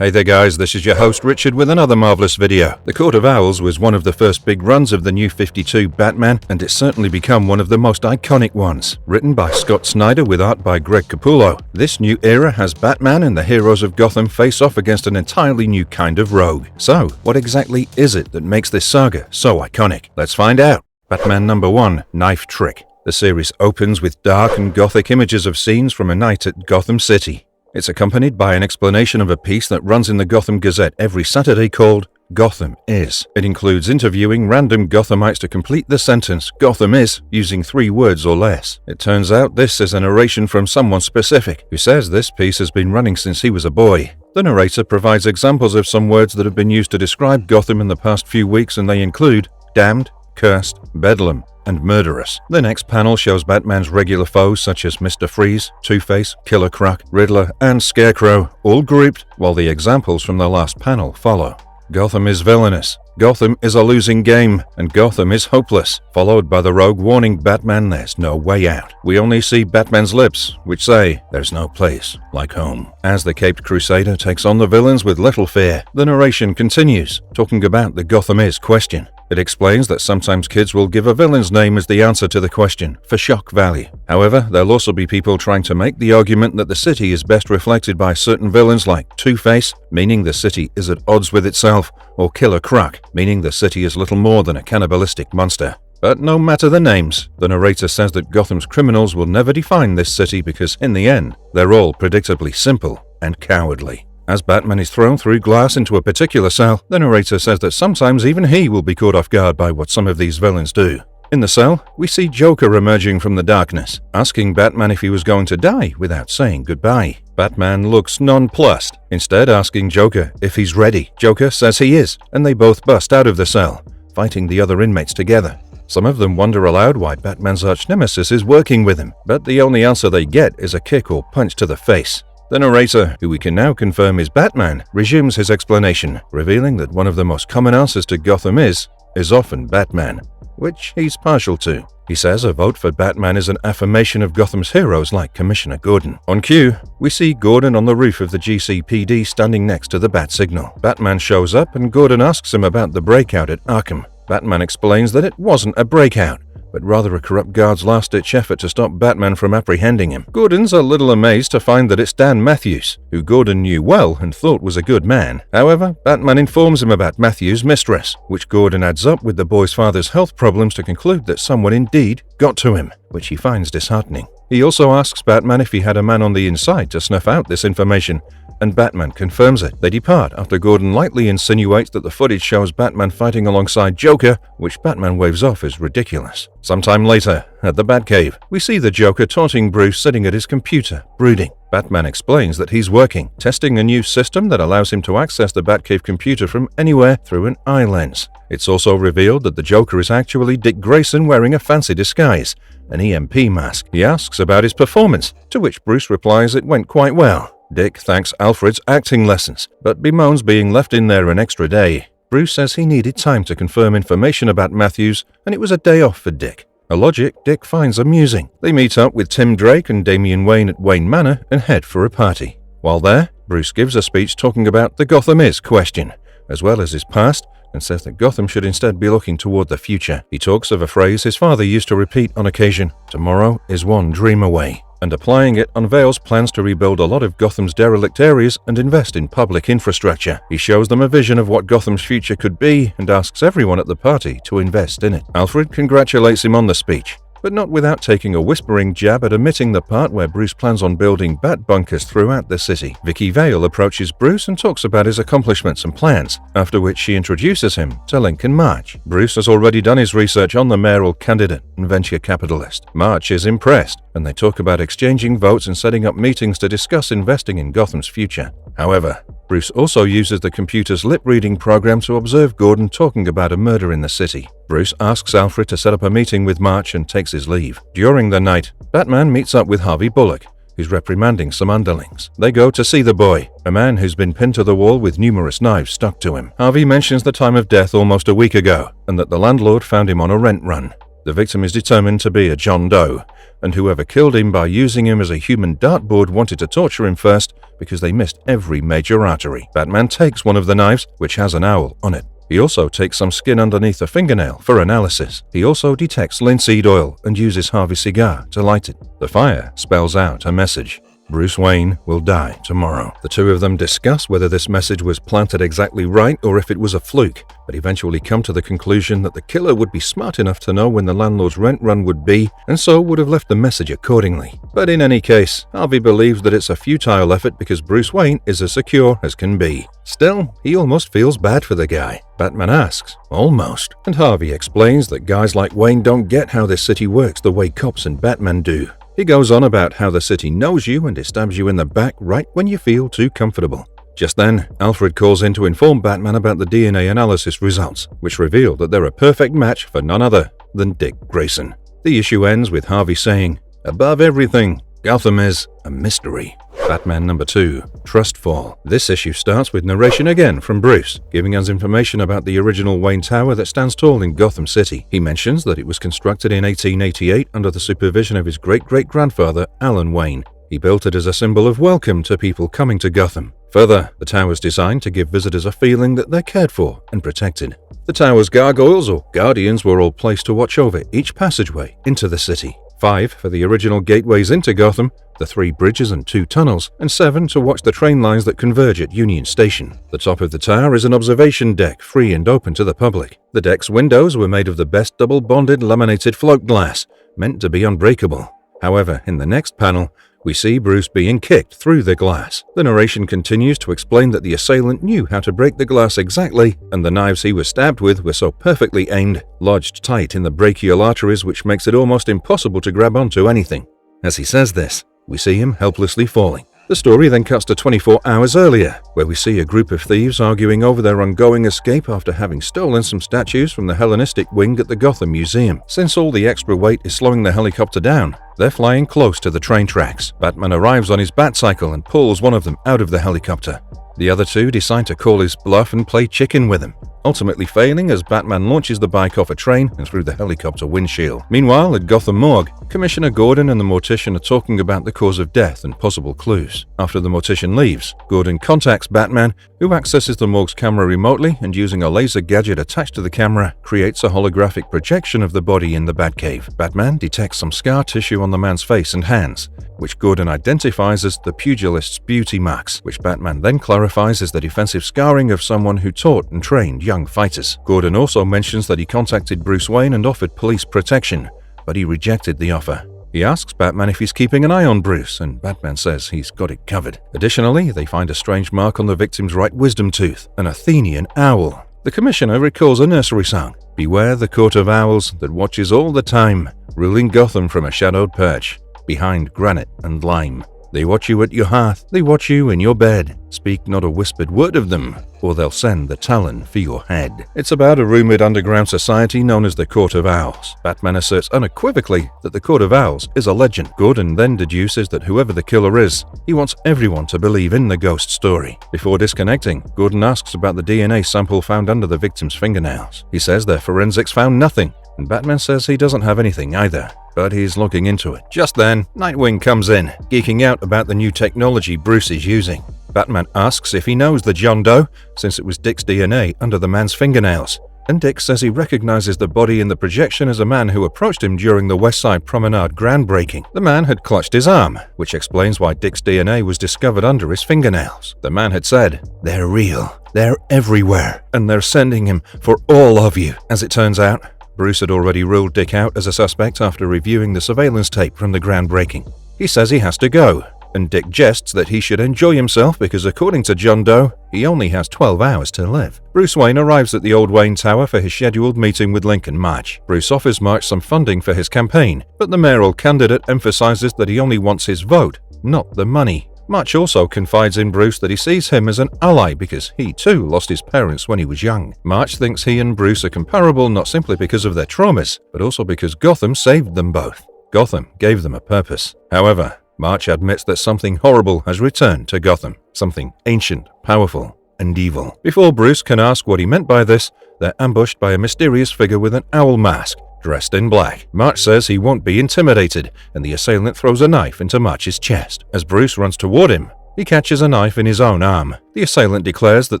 Hey there guys, this is your host Richard with another marvelous video. The Court of Owls was one of the first big runs of the New 52 Batman, and it's certainly become one of the most iconic ones. Written by Snyder with art by Capullo, this new era has Batman and the heroes of Gotham face off against an entirely new kind of rogue. So, what exactly is it that makes this saga so iconic? Let's find out. Batman number 1, Knife Trick. The series opens with dark and gothic images of scenes from a night at Gotham City. It's accompanied by an explanation of a piece that runs in the Gotham Gazette every Saturday called Gotham Is. It includes interviewing random Gothamites to complete the sentence Gotham Is using 3 words or less. It turns out this is a narration from someone specific, who says this piece has been running since he was a boy. The narrator provides examples of some words that have been used to describe Gotham in the past few weeks, and they include damned, cursed, bedlam, and murderous. The next panel shows Batman's regular foes such as Mr. Freeze, Two-Face, Killer Croc, Riddler, and Scarecrow, all grouped, while the examples from the last panel follow. Gotham is villainous, Gotham is a losing game, and Gotham is hopeless, followed by the rogue warning Batman there's no way out. We only see Batman's lips, which say, there's no place like home. As the Caped Crusader takes on the villains with little fear, the narration continues, talking about the Gotham Is question. It explains that sometimes kids will give a villain's name as the answer to the question, for shock value. However, there'll also be people trying to make the argument that the city is best reflected by certain villains like Two-Face, meaning the city is at odds with itself, or Killer Croc, meaning the city is little more than a cannibalistic monster. But no matter the names, the narrator says that Gotham's criminals will never define this city because, in the end, they're all predictably simple and cowardly. As Batman is thrown through glass into a particular cell, the narrator says that sometimes even he will be caught off guard by what some of these villains do. In the cell, we see Joker emerging from the darkness, asking Batman if he was going to die without saying goodbye. Batman looks nonplussed, instead asking Joker if he's ready. Joker says he is, and they both bust out of the cell, fighting the other inmates together. Some of them wonder aloud why Batman's arch-nemesis is working with him, but the only answer they get is a kick or punch to the face. The narrator, who we can now confirm is Batman, resumes his explanation, revealing that one of the most common answers to Gotham is often Batman, which he's partial to. He says a vote for Batman is an affirmation of Gotham's heroes like Commissioner Gordon. On cue, we see Gordon on the roof of the GCPD standing next to the bat signal. Batman shows up and Gordon asks him about the breakout at Arkham. Batman explains that it wasn't a breakout, but rather a corrupt guard's last-ditch effort to stop Batman from apprehending him. Gordon's a little amazed to find that it's Dan Matthews, who Gordon knew well and thought was a good man. However, Batman informs him about Matthews' mistress, which Gordon adds up with the boy's father's health problems to conclude that someone indeed got to him, which he finds disheartening. He also asks Batman if he had a man on the inside to snuff out this information, and Batman confirms it. They depart after Gordon lightly insinuates that the footage shows Batman fighting alongside Joker, which Batman waves off as ridiculous. Sometime later, at the Batcave, we see the Joker taunting Bruce sitting at his computer, brooding. Batman explains that he's working, testing a new system that allows him to access the Batcave computer from anywhere through an eye lens. It's also revealed that the Joker is actually Dick Grayson wearing a fancy disguise, an EMP mask. He asks about his performance, to which Bruce replies it went quite well. Dick thanks Alfred's acting lessons, but bemoans being left in there an extra day. Bruce says he needed time to confirm information about Matthews, and it was a day off for Dick. A logic Dick finds amusing. They meet up with Tim Drake and Damian Wayne at Wayne Manor and head for a party. While there, Bruce gives a speech talking about the Gotham Is question, as well as his past, and says that Gotham should instead be looking toward the future. He talks of a phrase his father used to repeat on occasion, "Tomorrow is one dream away," and applying it unveils plans to rebuild a lot of Gotham's derelict areas and invest in public infrastructure. He shows them a vision of what Gotham's future could be and asks everyone at the party to invest in it. Alfred congratulates him on the speech, but not without taking a whispering jab at omitting the part where Bruce plans on building bat bunkers throughout the city. Vicky Vale approaches Bruce and talks about his accomplishments and plans, after which she introduces him to Lincoln March. Bruce has already done his research on the mayoral candidate and venture capitalist. March is impressed, and they talk about exchanging votes and setting up meetings to discuss investing in Gotham's future. However, Bruce also uses the computer's lip-reading program to observe Gordon talking about a murder in the city. Bruce asks Alfred to set up a meeting with March and takes his leave. During the night, Batman meets up with Harvey Bullock, who's reprimanding some underlings. They go to see the boy, a man who's been pinned to the wall with numerous knives stuck to him. Harvey mentions the time of death almost a week ago, and that the landlord found him on a rent run. The victim is determined to be a John Doe, and whoever killed him by using him as a human dartboard wanted to torture him first because they missed every major artery. Batman takes one of the knives, which has an owl on it. He also takes some skin underneath a fingernail for analysis. He also detects linseed oil and uses Harvey's cigar to light it. The fire spells out a message. Bruce Wayne will die tomorrow. The two of them discuss whether this message was planted exactly right or if it was a fluke, but eventually come to the conclusion that the killer would be smart enough to know when the landlord's rent run would be, and so would have left the message accordingly. But in any case, Harvey believes that it's a futile effort because Bruce Wayne is as secure as can be. Still, he almost feels bad for the guy. Batman asks, almost, and Harvey explains that guys like Wayne don't get how this city works the way cops and Batman do. He goes on about how the city knows you and it stabs you in the back right when you feel too comfortable. Just then, Alfred calls in to inform Batman about the DNA analysis results, which reveal that they're a perfect match for none other than Dick Grayson. The issue ends with Harvey saying, "Above everything, Gotham is a mystery." Batman number 2, Trustfall. This issue starts with narration again from Bruce, giving us information about the original Wayne Tower that stands tall in Gotham City. He mentions that it was constructed in 1888 under the supervision of his great-great-grandfather, Alan Wayne. He built it as a symbol of welcome to people coming to Gotham. Further, the tower is designed to give visitors a feeling that they're cared for and protected. The tower's gargoyles or guardians were all placed to watch over each passageway into the city. 5 for the original gateways into Gotham, the 3 bridges and 2 tunnels, and 7 to watch the train lines that converge at Union Station. The top of the tower is an observation deck, free and open to the public. The deck's windows were made of the best double-bonded laminated float glass, meant to be unbreakable. However, in the next panel, we see Bruce being kicked through the glass. The narration continues to explain that the assailant knew how to break the glass exactly, and the knives he was stabbed with were so perfectly aimed, lodged tight in the brachial arteries, which makes it almost impossible to grab onto anything. As he says this, we see him helplessly falling. The story then cuts to 24 hours earlier, where we see a group of thieves arguing over their ongoing escape after having stolen some statues from the Hellenistic wing at the Gotham Museum. Since all the extra weight is slowing the helicopter down, they're flying close to the train tracks. Batman arrives on his Batcycle and pulls one of them out of the helicopter. The other 2 decide to call his bluff and play chicken with him, ultimately failing as Batman launches the bike off a train and through the helicopter windshield. Meanwhile, at Gotham Morgue, Commissioner Gordon and the mortician are talking about the cause of death and possible clues. After the mortician leaves, Gordon contacts Batman, who accesses the morgue's camera remotely and using a laser gadget attached to the camera, creates a holographic projection of the body in the Batcave. Batman detects some scar tissue on the man's face and hands, which Gordon identifies as the pugilist's beauty marks, which Batman then clarifies as the defensive scarring of someone who taught and trained young fighters. Gordon also mentions that he contacted Bruce Wayne and offered police protection, but he rejected the offer. He asks Batman if he's keeping an eye on Bruce, and Batman says he's got it covered. Additionally, they find a strange mark on the victim's right wisdom tooth, an Athenian owl. The Commissioner recalls a nursery song, "Beware the court of owls that watches all the time, ruling Gotham from a shadowed perch, behind granite and lime. They watch you at your hearth, they watch you in your bed. Speak not a whispered word of them, or they'll send the Talon for your head." It's about a rumored underground society known as the Court of Owls. Batman asserts unequivocally that the Court of Owls is a legend. Gordon then deduces that whoever the killer is, he wants everyone to believe in the ghost story. Before disconnecting, Gordon asks about the DNA sample found under the victim's fingernails. He says their forensics found nothing, and Batman says he doesn't have anything either, but he's looking into it. Just then, Nightwing comes in, geeking out about the new technology Bruce is using. Batman asks if he knows the John Doe, since it was Dick's DNA under the man's fingernails, and Dick says he recognizes the body in the projection as a man who approached him during the West Side Promenade groundbreaking. The man had clutched his arm, which explains why Dick's DNA was discovered under his fingernails. The man had said, "They're real, they're everywhere, and they're sending him for all of you." As it turns out, Bruce had already ruled Dick out as a suspect after reviewing the surveillance tape from the groundbreaking. He says he has to go, and Dick jests that he should enjoy himself because according to John Doe, he only has 12 hours to live. Bruce Wayne arrives at the old Wayne Tower for his scheduled meeting with Lincoln March. Bruce offers March some funding for his campaign, but the mayoral candidate emphasizes that he only wants his vote, not the money. March also confides in Bruce that he sees him as an ally because he too lost his parents when he was young. March thinks he and Bruce are comparable not simply because of their traumas, but also because Gotham saved them both. Gotham gave them a purpose. However, March admits that something horrible has returned to Gotham, something ancient, powerful, and evil. Before Bruce can ask what he meant by this, they're ambushed by a mysterious figure with an owl mask, dressed in black. March says he won't be intimidated, and the assailant throws a knife into March's chest. As Bruce runs toward him, he catches a knife in his own arm. The assailant declares that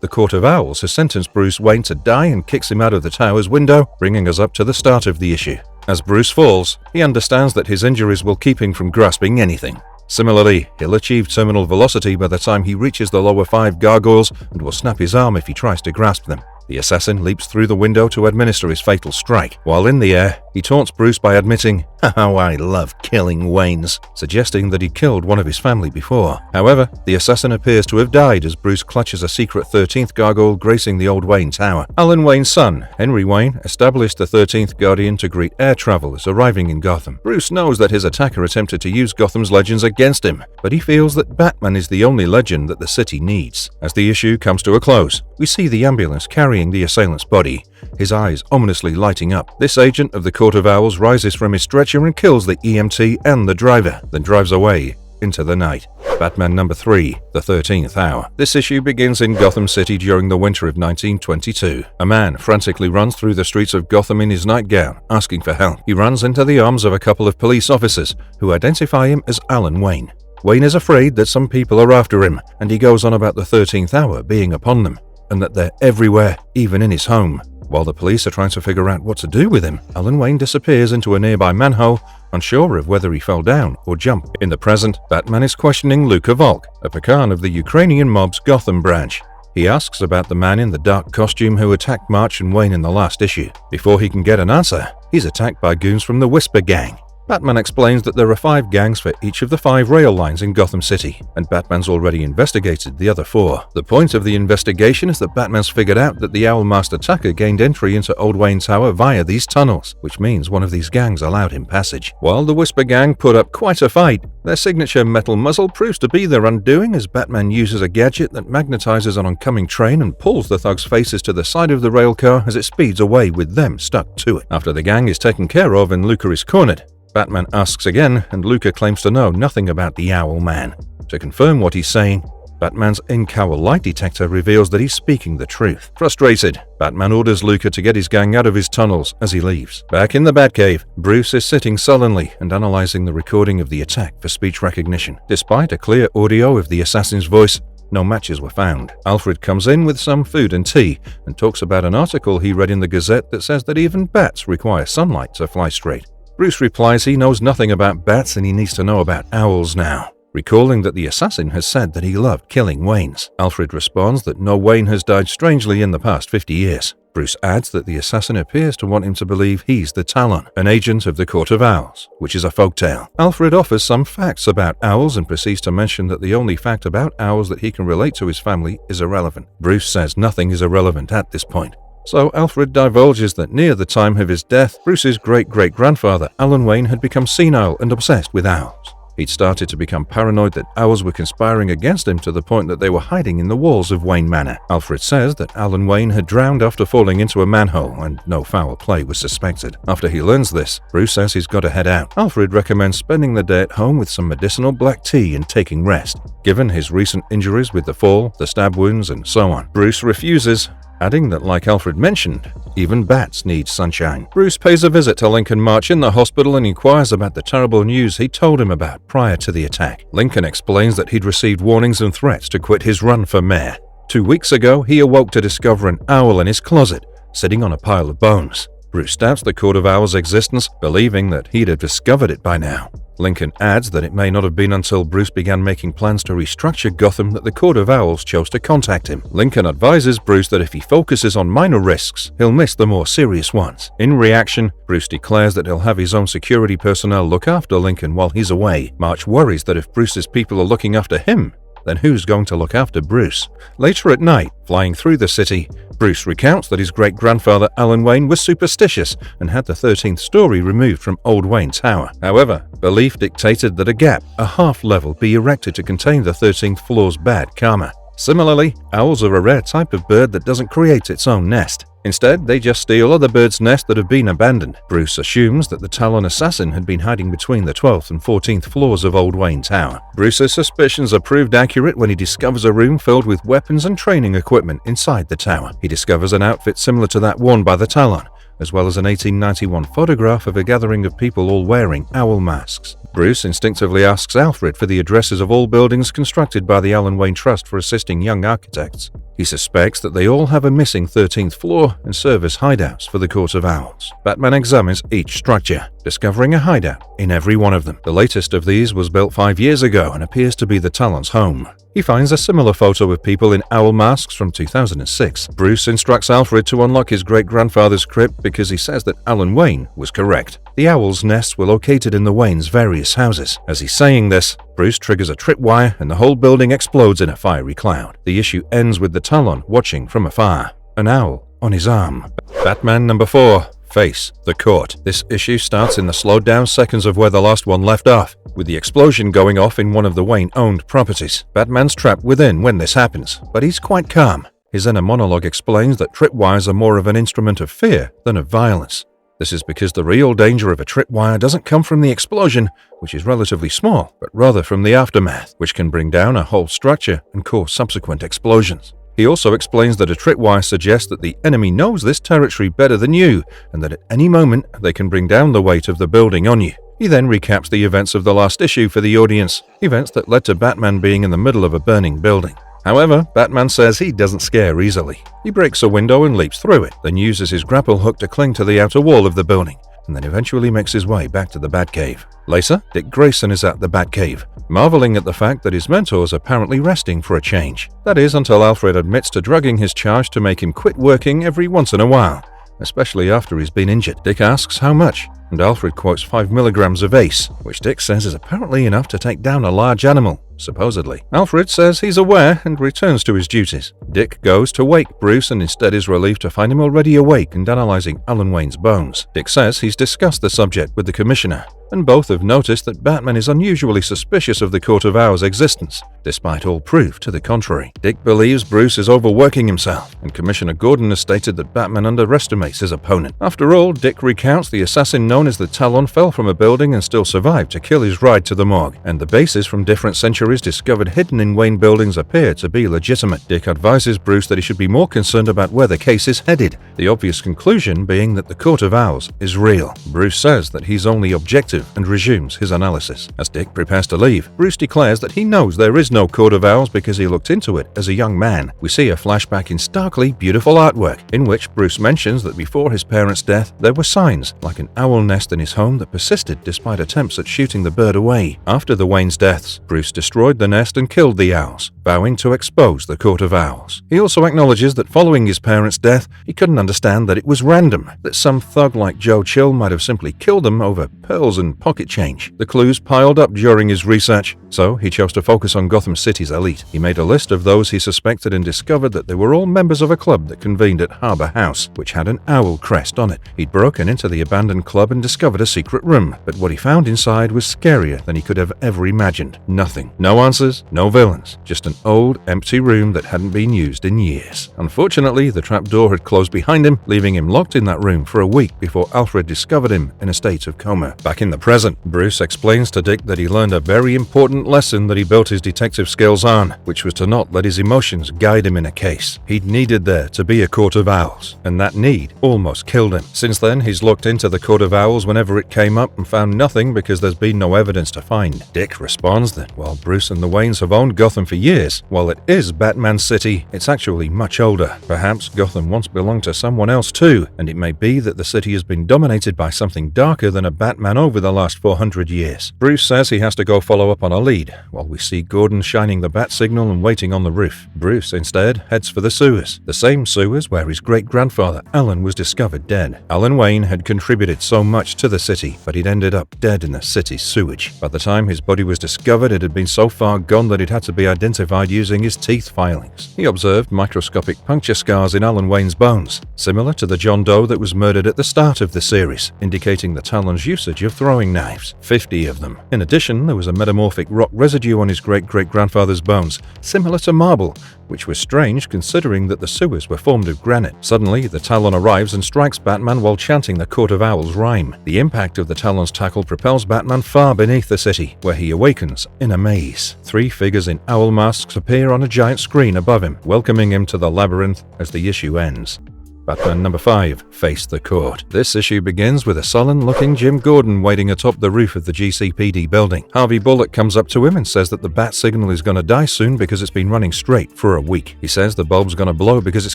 the Court of Owls has sentenced Bruce Wayne to die and kicks him out of the tower's window, bringing us up to the start of the issue. As Bruce falls, he understands that his injuries will keep him from grasping anything. Similarly, he'll achieve terminal velocity by the time he reaches the lower 5 gargoyles and will snap his arm if he tries to grasp them. The assassin leaps through the window to administer his fatal strike. While in the air, he taunts Bruce by admitting, "How I love killing Waynes," suggesting that he killed one of his family before. However, the assassin appears to have died as Bruce clutches a secret 13th gargoyle gracing the old Wayne Tower. Alan Wayne's son, Henry Wayne, established the 13th Guardian to greet air travelers arriving in Gotham. Bruce knows that his attacker attempted to use Gotham's legends against him, but he feels that Batman is the only legend that the city needs. As the issue comes to a close, we see the ambulance carrying the assailant's body, his eyes ominously lighting up. This agent of the Court of Owls rises from his stretcher and kills the EMT and the driver, then drives away into the night. Batman number 3, The 13th Hour. This issue begins in Gotham City during the winter of 1922. A man frantically runs through the streets of Gotham in his nightgown, asking for help. He runs into the arms of a couple of police officers, who identify him as Alan Wayne. Wayne is afraid that some people are after him, and he goes on about the 13th hour being upon them, and that they're everywhere, even in his home. While the police are trying to figure out what to do with him, Alan Wayne disappears into a nearby manhole, unsure of whether he fell down or jumped. In the present, Batman is questioning Luka Volk, a pecan of the Ukrainian mob's Gotham branch. He asks about the man in the dark costume who attacked March and Wayne in the last issue. Before he can get an answer, he's attacked by goons from the Whisper Gang. Batman explains that there are 5 gangs for each of the 5 rail lines in Gotham City, and Batman's already investigated the other 4. The point of the investigation is that Batman's figured out that the Owl Masked attacker gained entry into Old Wayne Tower via these tunnels, which means one of these gangs allowed him passage. While the Whisper Gang put up quite a fight, their signature metal muzzle proves to be their undoing as Batman uses a gadget that magnetizes an oncoming train and pulls the thugs' faces to the side of the rail car as it speeds away with them stuck to it. After the gang is taken care of and Luka is cornered, Batman asks again, and Luka claims to know nothing about the Owl Man. To confirm what he's saying, Batman's in-cowl light detector reveals that he's speaking the truth. Frustrated, Batman orders Luka to get his gang out of his tunnels as he leaves. Back in the Batcave, Bruce is sitting sullenly and analyzing the recording of the attack for speech recognition. Despite a clear audio of the assassin's voice, no matches were found. Alfred comes in with some food and tea and talks about an article he read in the Gazette that says that even bats require sunlight to fly straight. Bruce replies he knows nothing about bats and he needs to know about owls now, recalling that the assassin has said that he loved killing Waynes. Alfred responds that no Wayne has died strangely in the past 50 years. Bruce adds that the assassin appears to want him to believe he's the Talon, an agent of the Court of Owls, which is a folktale. Alfred offers some facts about owls and proceeds to mention that the only fact about owls that he can relate to his family is irrelevant. Bruce says nothing is irrelevant at this point. So Alfred divulges that near the time of his death, Bruce's great-great-grandfather, Alan Wayne, had become senile and obsessed with owls. He'd started to become paranoid that owls were conspiring against him to the point that they were hiding in the walls of Wayne Manor. Alfred says that Alan Wayne had drowned after falling into a manhole and no foul play was suspected. After he learns this, Bruce says he's got to head out. Alfred recommends spending the day at home with some medicinal black tea and taking rest, given his recent injuries with the fall, the stab wounds, and so on. Bruce refuses, adding that, like Alfred mentioned, even bats need sunshine. Bruce pays a visit to Lincoln March in the hospital and inquires about the terrible news he told him about prior to the attack. Lincoln explains that he'd received warnings and threats to quit his run for mayor. 2 weeks ago, he awoke to discover an owl in his closet, sitting on a pile of bones. Bruce doubts the Court of Owls' existence, believing that he'd have discovered it by now. Lincoln adds that it may not have been until Bruce began making plans to restructure Gotham that the Court of Owls chose to contact him. Lincoln advises Bruce that if he focuses on minor risks, he'll miss the more serious ones. In reaction, Bruce declares that he'll have his own security personnel look after Lincoln while he's away. March worries that if Bruce's people are looking after him, then who's going to look after Bruce? Later at night, flying through the city, Bruce recounts that his great-grandfather Alan Wayne was superstitious and had the 13th story removed from Old Wayne Tower. However, belief dictated that a gap, a half-level, be erected to contain the 13th floor's bad karma. Similarly, owls are a rare type of bird that doesn't create its own nest. Instead, they just steal other birds' nests that have been abandoned. Bruce assumes that the Talon assassin had been hiding between the 12th and 14th floors of Old Wayne Tower. Bruce's suspicions are proved accurate when he discovers a room filled with weapons and training equipment inside the tower. He discovers an outfit similar to that worn by the Talon, as well as an 1891 photograph of a gathering of people all wearing owl masks. Bruce instinctively asks Alfred for the addresses of all buildings constructed by the Alan Wayne Trust for assisting young architects. He suspects that they all have a missing 13th floor and serve as hideouts for the Court of Owls. Batman examines each structure, discovering a hideout in every one of them. The latest of these was built 5 years ago and appears to be the Talon's home. He finds a similar photo of people in owl masks from 2006. Bruce instructs Alfred to unlock his great-grandfather's crypt because he says that Alan Wayne was correct. The owls' nests were located in the Waynes' various houses. As he's saying this, Bruce triggers a tripwire and the whole building explodes in a fiery cloud. The issue ends with the Talon watching from afar, an owl on his arm. Batman number 4. Face the court. This issue starts in the slowed down seconds of where the last one left off, with the explosion going off in one of the Wayne-owned properties. Batman's trapped within when this happens, but he's quite calm. His inner monologue explains that tripwires are more of an instrument of fear than of violence. This is because the real danger of a tripwire doesn't come from the explosion, which is relatively small, but rather from the aftermath, which can bring down a whole structure and cause subsequent explosions. He also explains that a tripwire suggests that the enemy knows this territory better than you, and that at any moment they can bring down the weight of the building on you. He then recaps the events of the last issue for the audience, events that led to Batman being in the middle of a burning building. However, Batman says he doesn't scare easily. He breaks a window and leaps through it, then uses his grapple hook to cling to the outer wall of the building, and then eventually makes his way back to the Batcave. Later, Dick Grayson is at the Batcave, marveling at the fact that his mentor's apparently resting for a change. That is, until Alfred admits to drugging his charge to make him quit working every once in a while, especially after he's been injured. Dick asks how much, and Alfred quotes 5 milligrams of ACE, which Dick says is apparently enough to take down a large animal, supposedly. Alfred says he's aware and returns to his duties. Dick goes to wake Bruce and instead is relieved to find him already awake and analyzing Alan Wayne's bones. Dick says he's discussed the subject with the Commissioner, and both have noticed that Batman is unusually suspicious of the Court of Owls' existence, despite all proof to the contrary. Dick believes Bruce is overworking himself, and Commissioner Gordon has stated that Batman underestimates his opponent. After all, Dick recounts the assassin known as the Talon fell from a building and still survived to kill his ride to the morgue, and the bases from different centuries discovered hidden in Wayne buildings appear to be legitimate. Dick advises Bruce that he should be more concerned about where the case is headed, the obvious conclusion being that the Court of Owls is real. Bruce says that he's only objective and resumes his analysis. As Dick prepares to leave, Bruce declares that he knows there is no Court of Owls because he looked into it as a young man. We see a flashback in starkly beautiful artwork, in which Bruce mentions that before his parents' death, there were signs, like an owl nest in his home that persisted despite attempts at shooting the bird away. After the Waynes' deaths, Bruce destroyed the nest and killed the owls, vowing to expose the Court of Owls. He also acknowledges that following his parents' death, he couldn't understand that it was random, that some thug like Joe Chill might have simply killed them over pearls and pocket change. The clues piled up during his research, so he chose to focus on Gotham City's elite. He made a list of those he suspected and discovered that they were all members of a club that convened at Harbor House, which had an owl crest on it. He'd broken into the abandoned club and discovered a secret room, but what he found inside was scarier than he could have ever imagined. Nothing. No answers, no villains, just an old, empty room that hadn't been used in years. Unfortunately, the trapdoor had closed behind him, leaving him locked in that room for a week before Alfred discovered him in a state of coma. Back in the present, Bruce explains to Dick that he learned a very important lesson that he built his detective skills on, which was to not let his emotions guide him in a case. He'd needed there to be a Court of Owls, and that need almost killed him. Since then, he's looked into the Court of Owls whenever it came up and found nothing because there's been no evidence to find. Dick responds that while Bruce and the Waynes have owned Gotham for years, while it is Batman's city, it's actually much older. Perhaps Gotham once belonged to someone else too, and it may be that the city has been dominated by something darker than a Batman over the last 400 years. Bruce says he has to go follow up on a lead, while we see Gordon shining the bat signal and waiting on the roof. Bruce instead heads for the sewers, the same sewers where his great-grandfather Alan was discovered dead. Alan Wayne had contributed so much to the city, but he'd ended up dead in the city's sewage. By the time his body was discovered, it had been so far gone that it had to be identified using his teeth filings. He observed microscopic puncture scars in Alan Wayne's bones, similar to the John Doe that was murdered at the start of the series, indicating the Talon's usage of throwing knives, 50 of them. In addition, there was a metamorphic rock residue on his great-great-grandfather's bones, similar to marble, which was strange considering that the sewers were formed of granite. Suddenly, the Talon arrives and strikes Batman while chanting the Court of Owls rhyme. The impact of the Talon's tackle propels Batman far beneath the city, where he awakens in a maze. 3 figures in owl masks appear on a giant screen above him, welcoming him to the labyrinth as the issue ends. Batman number 5, Face the Court. This issue begins with a sullen-looking Jim Gordon waiting atop the roof of the GCPD building. Harvey Bullock comes up to him and says that the bat signal is going to die soon because it's been running straight for a week. He says the bulb's going to blow because it's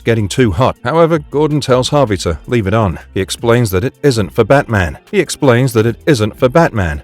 getting too hot. However, Gordon tells Harvey to leave it on. He explains that it isn't for Batman.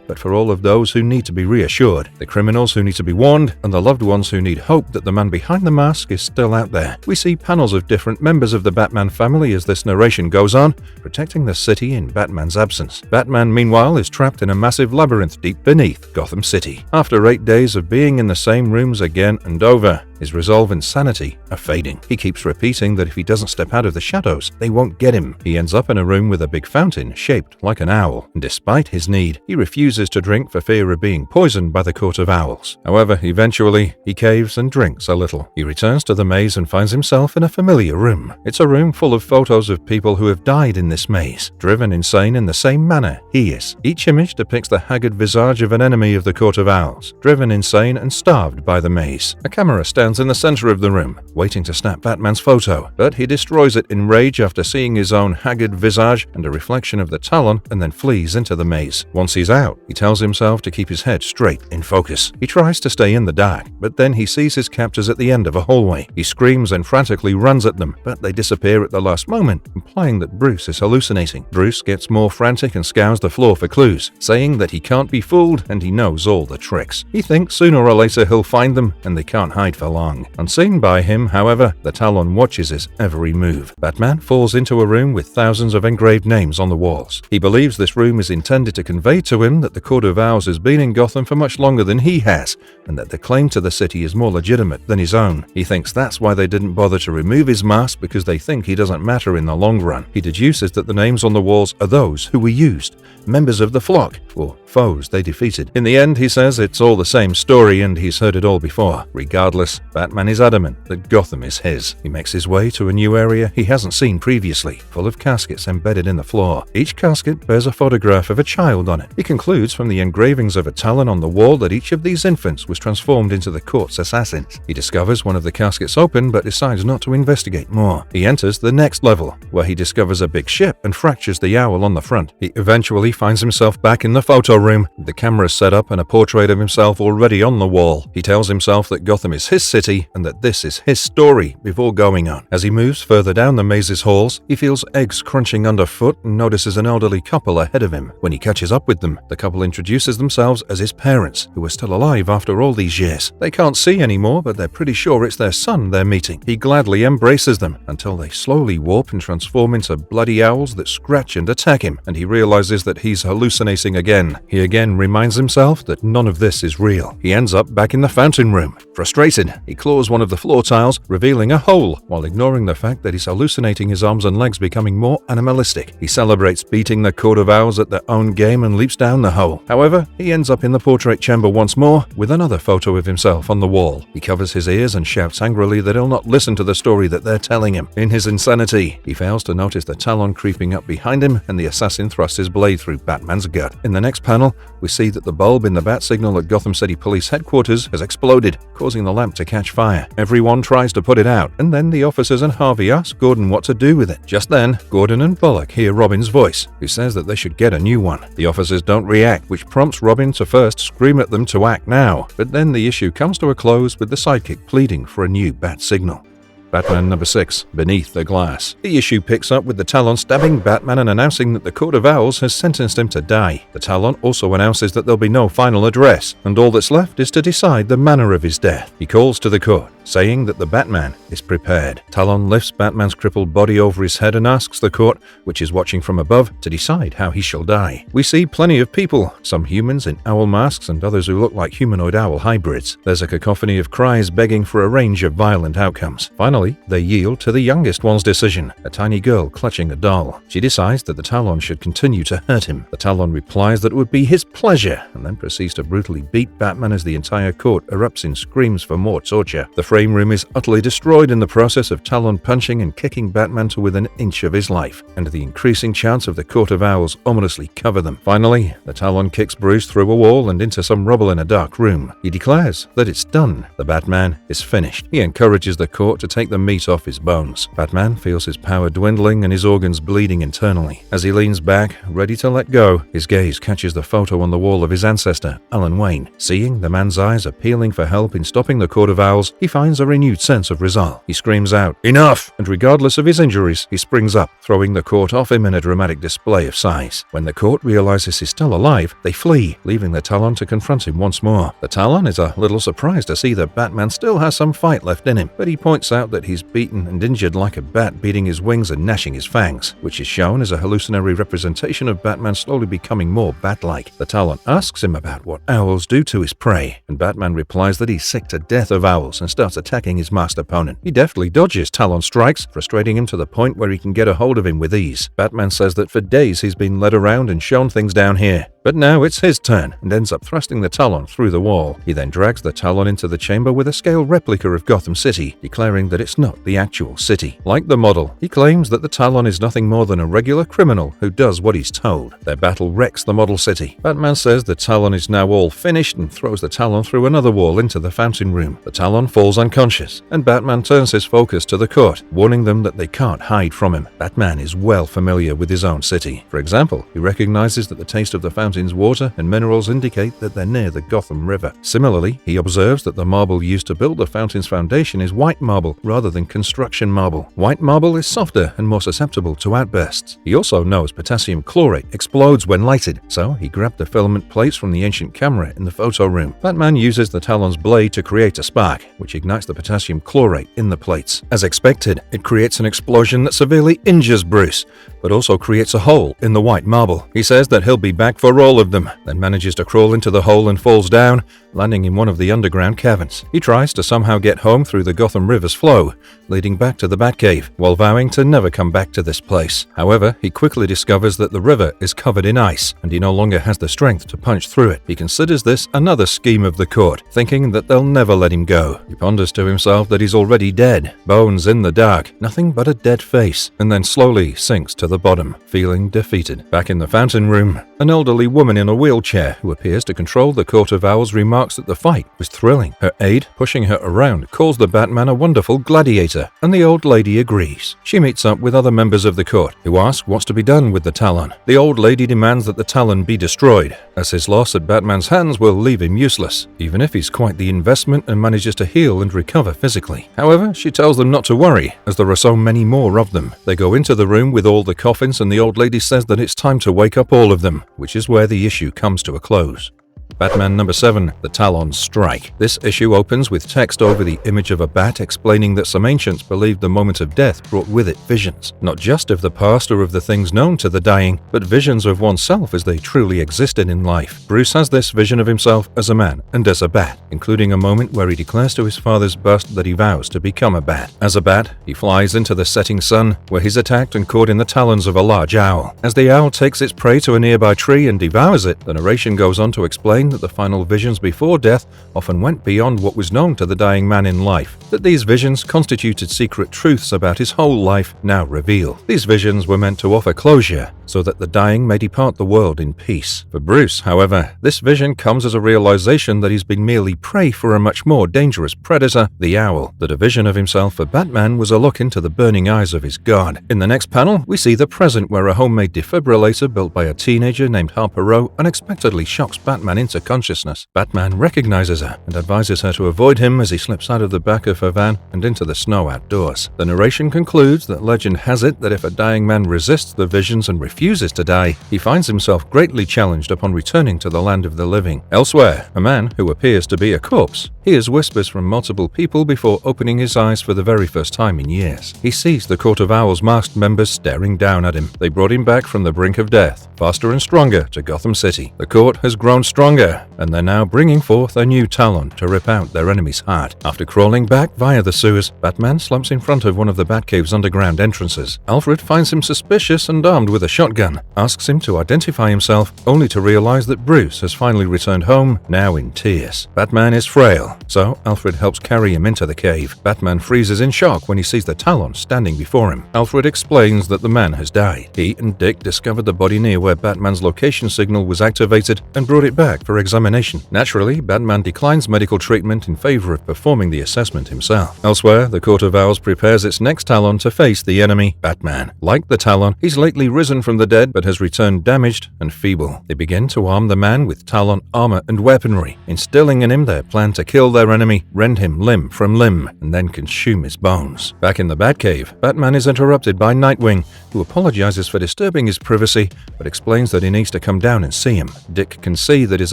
But for all of those who need to be reassured, the criminals who need to be warned, and the loved ones who need hope that the man behind the mask is still out there. We see panels of different members of the Batman family as this narration goes on, protecting the city in Batman's absence. Batman, meanwhile, is trapped in a massive labyrinth deep beneath Gotham City. After 8 days of being in the same rooms again and over, his resolve and sanity are fading. He keeps repeating that if he doesn't step out of the shadows, they won't get him. He ends up in a room with a big fountain shaped like an owl, and despite his need, he refuses to drink for fear of being poisoned by the Court of Owls. However, eventually, he caves and drinks a little. He returns to the maze and finds himself in a familiar room. It's a room full of photos of people who have died in this maze, driven insane in the same manner he is. Each image depicts the haggard visage of an enemy of the Court of Owls, driven insane and starved by the maze. A camera stands in the center of the room, waiting to snap Batman's photo, but he destroys it in rage after seeing his own haggard visage and a reflection of the Talon, and then flees into the maze. Once he's out, he tells himself to keep his head straight in focus. He tries to stay in the dark, but then he sees his captors at the end of a hallway. He screams and frantically runs at them, but they disappear at the last moment, implying that Bruce is hallucinating. Bruce gets more frantic and scours the floor for clues, saying that he can't be fooled and he knows all the tricks. He thinks sooner or later he'll find them and they can't hide for long. Unseen by him, however, the Talon watches his every move. Batman falls into a room with thousands of engraved names on the walls. He believes this room is intended to convey to him that the Court of Owls has been in Gotham for much longer than he has, and that the claim to the city is more legitimate than his own. He thinks that's why they didn't bother to remove his mask, because they think he doesn't matter in the long run. He deduces that the names on the walls are those who were used, members of the flock, or foes they defeated. In the end, he says it's all the same story and he's heard it all before. Regardless, Batman is adamant that Gotham is his. He makes his way to a new area he hasn't seen previously, full of caskets embedded in the floor. Each casket bears a photograph of a child on it. He concludes from the engravings of a Talon on the wall that each of these infants was transformed into the court's assassins. He discovers one of the caskets open but decides not to investigate more. He enters the next level, where he discovers a big ship and fractures the owl on the front. He eventually finds himself back in the photo room, with the camera set up and a portrait of himself already on the wall. He tells himself that Gotham is his city and that this is his story before going on. As he moves further down the maze's halls, he feels eggs crunching underfoot and notices an elderly couple ahead of him. When he catches up with them, the couple introduces themselves as his parents, who are still alive after all these years. They can't see anymore, but they're pretty sure it's their son they're meeting. He gladly embraces them until they slowly warp and transform into bloody owls that scratch and attack him, and he realizes that he's hallucinating again. He again reminds himself that none of this is real. He ends up back in the fountain room. Frustrated, he claws one of the floor tiles, revealing a hole, while ignoring the fact that he's hallucinating his arms and legs becoming more animalistic. He celebrates beating the Court of Owls at their own game and leaps down the hole. However, he ends up in the portrait chamber once more, with another photo of himself on the wall. He covers his ears and shouts angrily that he'll not listen to the story that they're telling him. In his insanity, he fails to notice the Talon creeping up behind him, and the assassin thrusts his blade through Batman's gut. In the next panel, we see that the bulb in the bat signal at Gotham City Police headquarters has exploded, causing the lamp to catch fire. Everyone tries to put it out, and then the officers and Harvey ask Gordon what to do with it. Just then, Gordon and Bullock hear Robin's voice, who says that they should get a new one. The officers don't react, which prompts Robin to first scream at them to act now, but then the issue comes to a close with the sidekick pleading for a new bat signal. Batman number 6, Beneath the Glass. The issue picks up with the Talon stabbing Batman and announcing that the Court of Owls has sentenced him to die. The Talon also announces that there'll be no final address, and all that's left is to decide the manner of his death. He calls to the court, saying that the Batman is prepared. Talon lifts Batman's crippled body over his head and asks the court, which is watching from above, to decide how he shall die. We see plenty of people, some humans in owl masks and others who look like humanoid owl hybrids. There's a cacophony of cries begging for a range of violent outcomes. Finally, they yield to the youngest one's decision, a tiny girl clutching a doll. She decides that the Talon should continue to hurt him. The Talon replies that it would be his pleasure, and then proceeds to brutally beat Batman as the entire court erupts in screams for more torture. The frame room is utterly destroyed in the process of Talon punching and kicking Batman to within an inch of his life, and the increasing chance of the Court of Owls ominously cover them. Finally, the Talon kicks Bruce through a wall and into some rubble in a dark room. He declares that it's done. The Batman is finished. He encourages the court to take the meat off his bones. Batman feels his power dwindling and his organs bleeding internally. As he leans back, ready to let go, his gaze catches the photo on the wall of his ancestor, Alan Wayne. Seeing the man's eyes appealing for help in stopping the Court of Owls, he finds a renewed sense of resolve. He screams out, "Enough!" and regardless of his injuries, he springs up, throwing the court off him in a dramatic display of size. When the court realizes he's still alive, they flee, leaving the Talon to confront him once more. The Talon is a little surprised to see that Batman still has some fight left in him, but he points out that he's beaten and injured like a bat, beating his wings and gnashing his fangs, which is shown as a hallucinatory representation of Batman slowly becoming more bat-like. The Talon asks him about what owls do to his prey, and Batman replies that he's sick to death of owls and starts attacking his masked opponent. He deftly dodges Talon's strikes, frustrating him to the point where he can get a hold of him with ease. Batman says that for days he's been led around and shown things down here, but now it's his turn, and ends up thrusting the Talon through the wall. He then drags the Talon into the chamber with a scale replica of Gotham City, declaring that it's not the actual city. Like the model, he claims that the Talon is nothing more than a regular criminal who does what he's told. Their battle wrecks the model city. Batman says the Talon is now all finished and throws the Talon through another wall into the fountain room. The Talon falls unconscious, and Batman turns his focus to the court, warning them that they can't hide from him. Batman is well familiar with his own city. For example, he recognizes that the taste of the fountain's water and minerals indicate that they're near the Gotham River. Similarly, he observes that the marble used to build the fountain's foundation is white marble rather than construction marble. White marble is softer and more susceptible to outbursts. He also knows potassium chlorate explodes when lighted, so he grabbed the filament plates from the ancient camera in the photo room. Batman uses the Talon's blade to create a spark, which ignites the potassium chlorate in the plates. As expected, it creates an explosion that severely injures Bruce, but also creates a hole in the white marble. He says that he'll be back for all of them, then manages to crawl into the hole and falls down, landing in one of the underground caverns. He tries to somehow get home through the Gotham River's flow, leading back to the Batcave, while vowing to never come back to this place. However, he quickly discovers that the river is covered in ice, and he no longer has the strength to punch through it. He considers this another scheme of the court, thinking that they'll never let him go. He ponders to himself that he's already dead, bones in the dark, nothing but a dead face, and then slowly sinks to the bottom, feeling defeated. Back in the fountain room, an elderly woman in a wheelchair who appears to control the Court of Owls remarks that the fight was thrilling. Her aide, pushing her around, calls the Batman a wonderful gladiator, and the old lady agrees. She meets up with other members of the court, who ask what's to be done with the Talon. The old lady demands that the Talon be destroyed, as his loss at Batman's hands will leave him useless, even if he's quite the investment and manages to heal and recover physically. However, she tells them not to worry, as there are so many more of them. They go into the room with all the coffins, and the old lady says that it's time to wake up all of them, which is where the issue comes to a close. Batman number 7, The Talon Strike. This issue opens with text over the image of a bat explaining that some ancients believed the moment of death brought with it visions, not just of the past or of the things known to the dying, but visions of oneself as they truly existed in life. Bruce has this vision of himself as a man and as a bat, including a moment where he declares to his father's bust that he vows to become a bat. As a bat, he flies into the setting sun, where he's attacked and caught in the talons of a large owl. As the owl takes its prey to a nearby tree and devours it, the narration goes on to explain that the final visions before death often went beyond what was known to the dying man in life, that these visions constituted secret truths about his whole life now revealed. These visions were meant to offer closure, so that the dying may depart the world in peace. For Bruce, however, this vision comes as a realization that he's been merely prey for a much more dangerous predator, the owl. That a vision of himself for Batman was a look into the burning eyes of his god. In the next panel, we see the present, where a homemade defibrillator built by a teenager named Harper Row unexpectedly shocks Batman into consciousness. Batman recognizes her and advises her to avoid him as he slips out of the back of her van and into the snow outdoors. The narration concludes that legend has it that if a dying man resists the visions and refuses to die, he finds himself greatly challenged upon returning to the land of the living. Elsewhere, a man who appears to be a corpse hears whispers from multiple people before opening his eyes for the very first time in years. He sees the Court of Owls masked members staring down at him. They brought him back from the brink of death, faster and stronger, to Gotham City. The court has grown stronger longer, and they're now bringing forth a new Talon to rip out their enemy's heart. After crawling back via the sewers, Batman slumps in front of one of the Batcave's underground entrances. Alfred finds him suspicious and armed with a shotgun, asks him to identify himself, only to realize that Bruce has finally returned home, now in tears. Batman is frail, so Alfred helps carry him into the cave. Batman freezes in shock when he sees the Talon standing before him. Alfred explains that the man has died. He and Dick discovered the body near where Batman's location signal was activated and brought it back for examination. Naturally, Batman declines medical treatment in favor of performing the assessment himself. Elsewhere, the Court of Owls prepares its next Talon to face the enemy, Batman. Like the Talon, he's lately risen from the dead but has returned damaged and feeble. They begin to arm the man with Talon armor and weaponry, instilling in him their plan to kill their enemy, rend him limb from limb, and then consume his bones. Back in the Batcave, Batman is interrupted by Nightwing, who apologizes for disturbing his privacy, but explains that he needs to come down and see him. Dick can see that his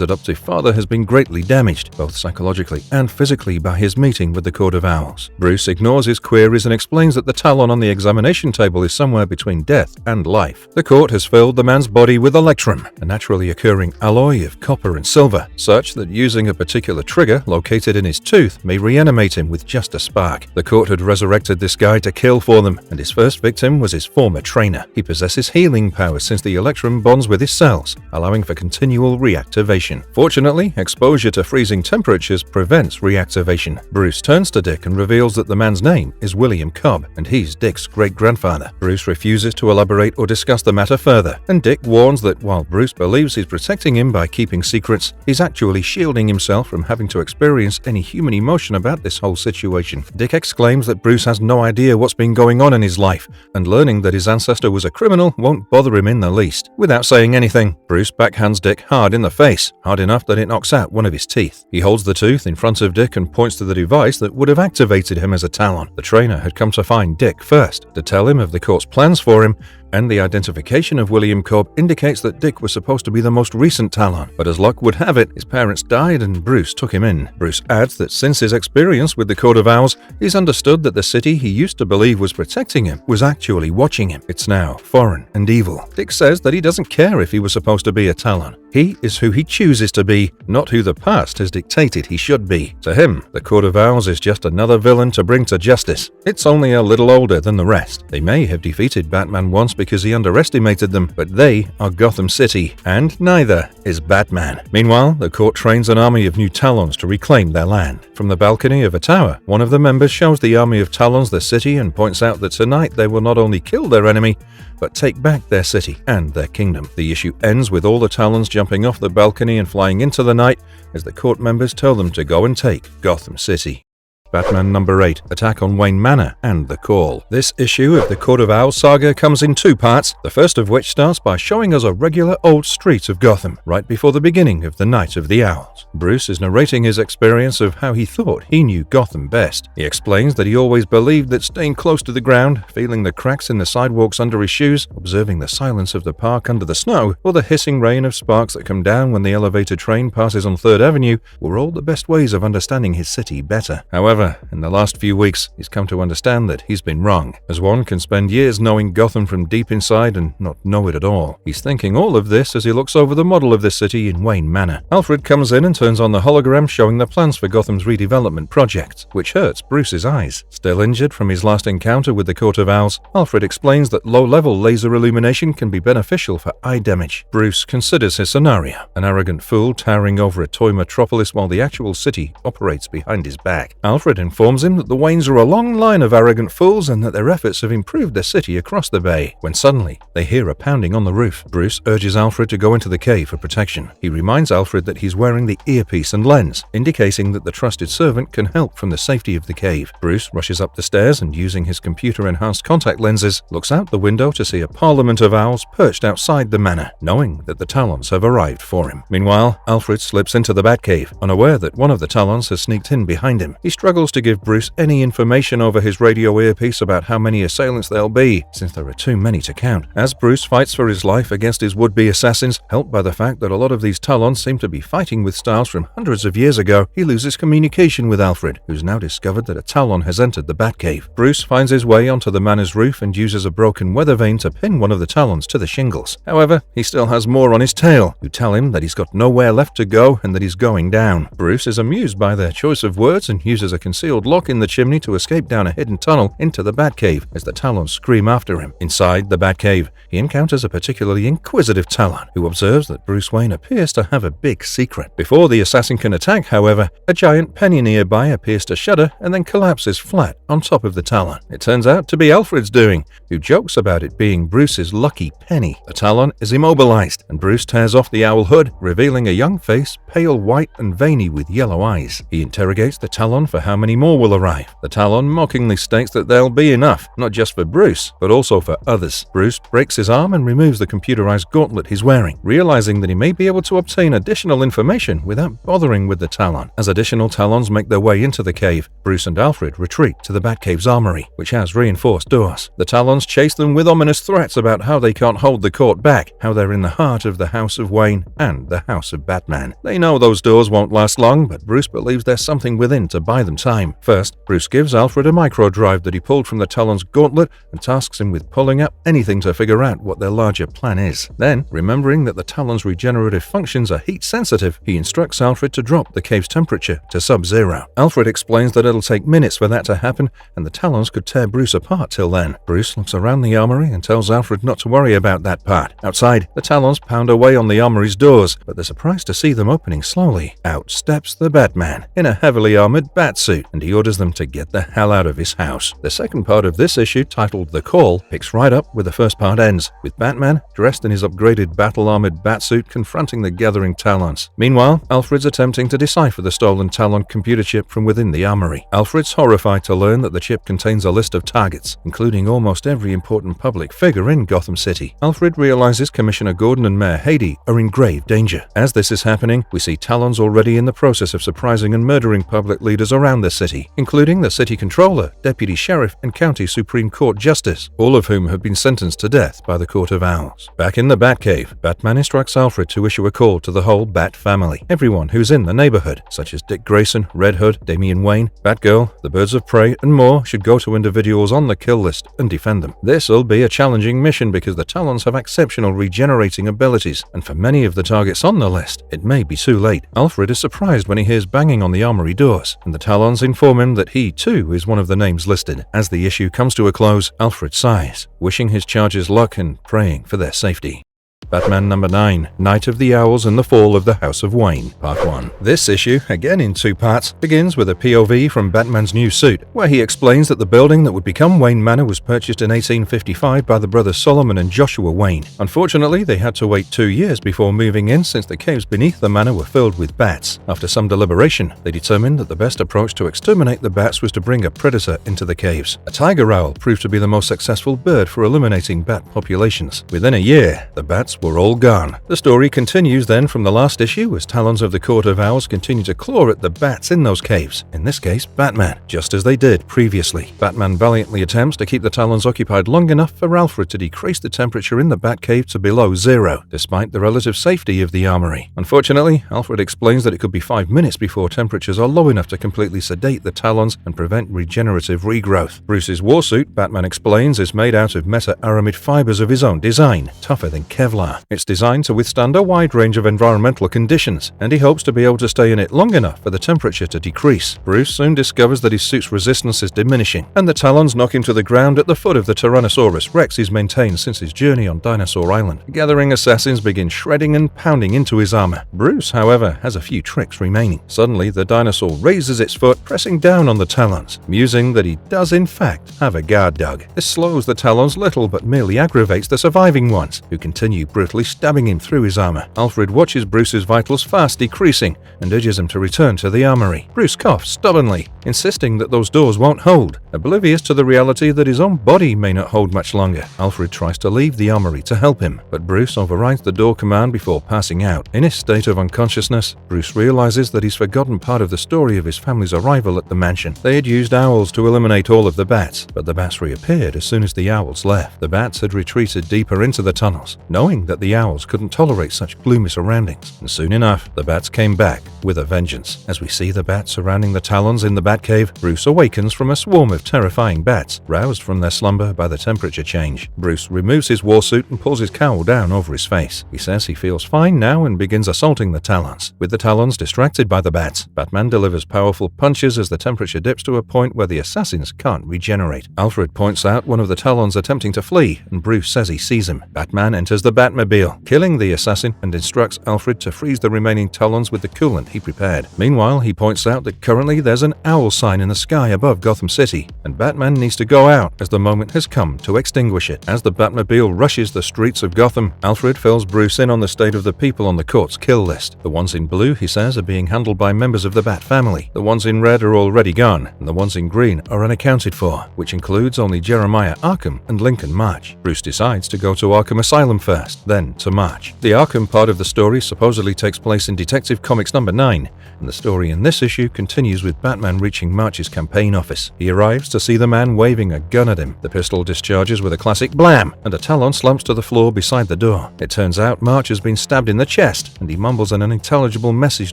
adoptive father has been greatly damaged, both psychologically and physically, by his meeting with the Court of Owls. Bruce ignores his queries and explains that the Talon on the examination table is somewhere between death and life. The court has filled the man's body with electrum, a naturally occurring alloy of copper and silver, such that using a particular trigger located in his tooth may reanimate him with just a spark. The court had resurrected this guy to kill for them, and his first victim was his former trainer. He possesses healing powers since the electrum bonds with his cells, allowing for continual reactivation. Fortunately, exposure to freezing temperatures prevents reactivation. Bruce turns to Dick and reveals that the man's name is William Cobb, and he's Dick's great-grandfather. Bruce refuses to elaborate or discuss the matter further, and Dick warns that while Bruce believes he's protecting him by keeping secrets, he's actually shielding himself from having to experience any human emotion about this whole situation. Dick exclaims that Bruce has no idea what's been going on in his life, and learning that his ancestor was a criminal won't bother him in the least. Without saying anything, Bruce backhands Dick hard in the face, hard enough that it knocks out one of his teeth. He holds the tooth in front of Dick and points to the device that would have activated him as a Talon. The trainer had come to find Dick first, to tell him of the court's plans for him, and the identification of William Cobb indicates that Dick was supposed to be the most recent Talon. But as luck would have it, his parents died and Bruce took him in. Bruce adds that since his experience with the Court of Owls, he's understood that the city he used to believe was protecting him was actually watching him. It's now foreign and evil. Dick says that he doesn't care if he was supposed to be a Talon. He is who he chooses to be, not who the past has dictated he should be. To him, the Court of Owls is just another villain to bring to justice. It's only a little older than the rest. They may have defeated Batman once because he underestimated them, but they are Gotham City, and neither is Batman. Meanwhile, the court trains an army of new Talons to reclaim their land. From the balcony of a tower, one of the members shows the army of Talons the city and points out that tonight they will not only kill their enemy, but take back their city and their kingdom. The issue ends with all the Talons jumping off the balcony and flying into the night as the court members tell them to go and take Gotham City. Batman number 8, Attack on Wayne Manor and The Call. This issue of the Court of Owls saga comes in two parts, the first of which starts by showing us a regular old street of Gotham, right before the beginning of the Night of the Owls. Bruce is narrating his experience of how he thought he knew Gotham best. He explains that he always believed that staying close to the ground, feeling the cracks in the sidewalks under his shoes, observing the silence of the park under the snow, or the hissing rain of sparks that come down when the elevated train passes on 3rd Avenue, were all the best ways of understanding his city better. However, in the last few weeks, he's come to understand that he's been wrong. As one can spend years knowing Gotham from deep inside and not know it at all. He's thinking all of this as he looks over the model of this city in Wayne Manor. Alfred comes in and turns on the hologram showing the plans for Gotham's redevelopment project, which hurts Bruce's eyes. Still injured from his last encounter with the Court of Owls, Alfred explains that low-level laser illumination can be beneficial for eye damage. Bruce considers his scenario, an arrogant fool towering over a toy metropolis while the actual city operates behind his back. Alfred informs him that the Waynes are a long line of arrogant fools and that their efforts have improved their city across the bay, when suddenly they hear a pounding on the roof. Bruce urges Alfred to go into the cave for protection. He reminds Alfred that he's wearing the earpiece and lens, indicating that the trusted servant can help from the safety of the cave. Bruce rushes up the stairs and, using his computer-enhanced contact lenses, looks out the window to see a parliament of owls perched outside the manor, knowing that the Talons have arrived for him. Meanwhile, Alfred slips into the Batcave, unaware that one of the Talons has sneaked in behind him. He struggles struggles to give Bruce any information over his radio earpiece about how many assailants there'll be, since there are too many to count. As Bruce fights for his life against his would-be assassins, helped by the fact that a lot of these Talons seem to be fighting with styles from hundreds of years ago, he loses communication with Alfred, who's now discovered that a Talon has entered the Batcave. Bruce finds his way onto the manor's roof and uses a broken weather vane to pin one of the Talons to the shingles. However, he still has more on his tail, who tell him that he's got nowhere left to go and that he's going down. Bruce is amused by their choice of words and uses a concealed lock in the chimney to escape down a hidden tunnel into the Batcave as the Talons scream after him. Inside the Batcave, he encounters a particularly inquisitive Talon, who observes that Bruce Wayne appears to have a big secret. Before the assassin can attack, however, a giant penny nearby appears to shudder and then collapses flat on top of the Talon. It turns out to be Alfred's doing, who jokes about it being Bruce's lucky penny. The Talon is immobilized, and Bruce tears off the owl hood, revealing a young face, pale white and veiny with yellow eyes. He interrogates the Talon for how many more will arrive. The Talon mockingly states that there'll be enough, not just for Bruce, but also for others. Bruce breaks his arm and removes the computerized gauntlet he's wearing, realizing that he may be able to obtain additional information without bothering with the Talon. As additional Talons make their way into the cave, Bruce and Alfred retreat to the Batcave's armory, which has reinforced doors. The Talons chase them with ominous threats about how they can't hold the court back, how they're in the heart of the House of Wayne and the House of Batman. They know those doors won't last long, but Bruce believes there's something within to buy them time. First, Bruce gives Alfred a micro-drive that he pulled from the Talon's gauntlet and tasks him with pulling up anything to figure out what their larger plan is. Then, remembering that the Talon's regenerative functions are heat-sensitive, he instructs Alfred to drop the cave's temperature to sub-zero. Alfred explains that it'll take minutes for that to happen, and the Talons could tear Bruce apart till then. Bruce looks around the armory and tells Alfred not to worry about that part. Outside, the Talons pound away on the armory's doors, but they're surprised to see them opening slowly. Out steps the Batman, in a heavily armored batsuit, and he orders them to get the hell out of his house. The second part of this issue, titled The Call, picks right up where the first part ends, with Batman, dressed in his upgraded battle-armored batsuit, confronting the gathering Talons. Meanwhile, Alfred's attempting to decipher the stolen Talon computer chip from within the armory. Alfred's horrified to learn that the chip contains a list of targets, including almost every important public figure in Gotham City. Alfred realizes Commissioner Gordon and Mayor Haydee are in grave danger. As this is happening, we see Talons already in the process of surprising and murdering public leaders around the city, including the city controller, deputy sheriff, and county Supreme Court justice, all of whom have been sentenced to death by the Court of Owls. Back in the Batcave, Batman instructs Alfred to issue a call to the whole Bat family, everyone who's in the neighborhood, such as Dick Grayson, Red Hood, Damian Wayne, Batgirl, the Birds of Prey, and more, should go to individuals on the kill list and defend them. This'll be a challenging mission because the Talons have exceptional regenerating abilities, and for many of the targets on the list, it may be too late. Alfred is surprised when he hears banging on the armory doors, and the Talons inform him that he too is one of the names listed. As the issue comes to a close, Alfred sighs, wishing his charges luck and praying for their safety. Batman number 9, Night of the Owls and the Fall of the House of Wayne, Part 1. This issue, again in 2 parts, begins with a POV from Batman's new suit, where he explains that the building that would become Wayne Manor was purchased in 1855 by the brothers Solomon and Joshua Wayne. Unfortunately, they had to wait 2 years before moving in since the caves beneath the manor were filled with bats. After some deliberation, they determined that the best approach to exterminate the bats was to bring a predator into the caves. A tiger owl proved to be the most successful bird for eliminating bat populations. Within a year, the bats were all gone. The story continues then from the last issue as Talons of the Court of Owls continue to claw at the bats in those caves, in this case Batman, just as they did previously. Batman valiantly attempts to keep the Talons occupied long enough for Alfred to decrease the temperature in the Batcave to below zero, despite the relative safety of the armory. Unfortunately, Alfred explains that it could be 5 minutes before temperatures are low enough to completely sedate the Talons and prevent regenerative regrowth. Bruce's warsuit, Batman explains, is made out of meta-aramid fibers of his own design, tougher than Kevlar. It's designed to withstand a wide range of environmental conditions, and he hopes to be able to stay in it long enough for the temperature to decrease. Bruce soon discovers that his suit's resistance is diminishing, and the Talons knock him to the ground at the foot of the Tyrannosaurus Rex he's maintained since his journey on Dinosaur Island. Gathering assassins begin shredding and pounding into his armor. Bruce, however, has a few tricks remaining. Suddenly, the dinosaur raises its foot, pressing down on the Talons, musing that he does in fact have a guard dog. This slows the Talons little but merely aggravates the surviving ones, who continue deliberately stabbing him through his armor. Alfred watches Bruce's vitals fast decreasing and urges him to return to the armory. Bruce coughs stubbornly, insisting that those doors won't hold, oblivious to the reality that his own body may not hold much longer. Alfred tries to leave the armory to help him, but Bruce overrides the door command before passing out. In his state of unconsciousness, Bruce realizes that he's forgotten part of the story of his family's arrival at the mansion. They had used owls to eliminate all of the bats, but the bats reappeared as soon as the owls left. The bats had retreated deeper into the tunnels, knowing that the owls couldn't tolerate such gloomy surroundings, and soon enough, the bats came back with a vengeance. As we see the bats surrounding the Talons in the Batcave, Bruce awakens from a swarm of terrifying bats, roused from their slumber by the temperature change. Bruce removes his warsuit and pulls his cowl down over his face. He says he feels fine now and begins assaulting the Talons. With the Talons distracted by the bats, Batman delivers powerful punches as the temperature dips to a point where the assassins can't regenerate. Alfred points out one of the Talons attempting to flee, and Bruce says he sees him. Batman enters the Batmobile, killing the assassin, and instructs Alfred to freeze the remaining Talons with the coolant he prepared. Meanwhile, he points out that currently there's an owl sign in the sky above Gotham City, and Batman needs to go out as the moment has come to extinguish it. As the Batmobile rushes the streets of Gotham, Alfred fills Bruce in on the state of the people on the court's kill list. The ones in blue, he says, are being handled by members of the Bat family. The ones in red are already gone, and the ones in green are unaccounted for, which includes only Jeremiah Arkham and Lincoln March. Bruce decides to go to Arkham Asylum first, then to March. The Arkham part of the story supposedly takes place in Detective Comics number 9, and the story in this issue continues with Batman reaching March's campaign office. He arrives to see the man waving a gun at him. The pistol discharges with a classic blam, and a Talon slumps to the floor beside the door. It turns out March has been stabbed in the chest, and he mumbles an unintelligible message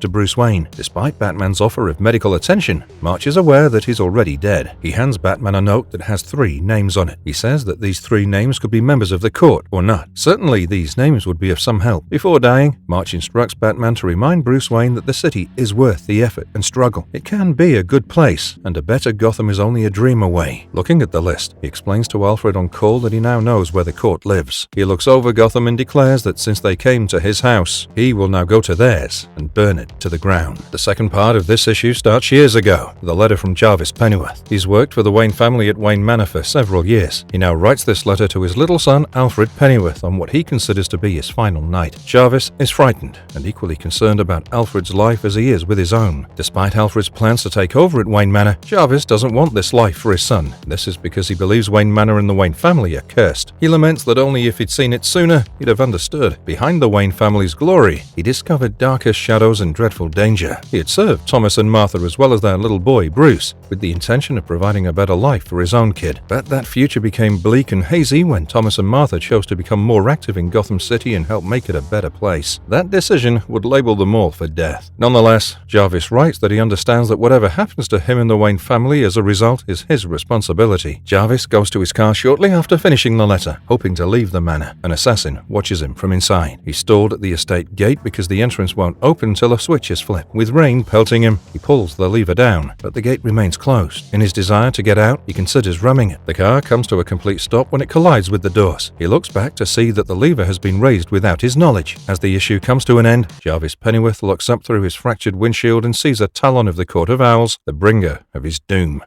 to Bruce Wayne. Despite Batman's offer of medical attention, March is aware that he's already dead. He hands Batman a note that has 3 names on it. He says that these 3 names could be members of the court or not. Certainly these names would be of some help. Before dying, March instructs Batman to remind Bruce Wayne that the city is worth the effort and struggle. It can be a good place, and a better Gotham is only a dream away. Looking at the list, he explains to Alfred on call that he now knows where the court lives. He looks over Gotham and declares that since they came to his house, he will now go to theirs and burn it to the ground. The second part of this issue starts years ago, with a letter from Jarvis Pennyworth. He's worked for the Wayne family at Wayne Manor for several years. He now writes this letter to his little son, Alfred Pennyworth, on what he considers to be his final night. Jarvis is frightened and equally concerned about Alfred's life as he is with his own. Despite Alfred's plans to take over at Wayne Manor, Jarvis doesn't want this life for his son. This is because he believes Wayne Manor and the Wayne family are cursed. He laments that only if he'd seen it sooner, he'd have understood. Behind the Wayne family's glory, he discovered darker shadows and dreadful danger. He had served Thomas and Martha as well as their little boy, Bruce, with the intention of providing a better life for his own kid. But that future became bleak and hazy when Thomas and Martha chose to become more active in Gotham City and help make it a better place. That decision would label them all for death. Nonetheless, Jarvis writes that he understands that whatever happens to him and the Wayne family as a result is his responsibility. Jarvis goes to his car shortly after finishing the letter, hoping to leave the manor. An assassin watches him from inside. He's stalled at the estate gate because the entrance won't open till a switch is flipped. With rain pelting him, he pulls the lever down, but the gate remains closed. In his desire to get out, he considers ramming it. The car comes to a complete stop when it collides with the doors. He looks back to see that the lever has been raised without his knowledge. As the issue comes to an end, Jarvis Pennyworth looks up through his fractured windshield and sees a Talon of the Court of Owls, the bringer of his doom.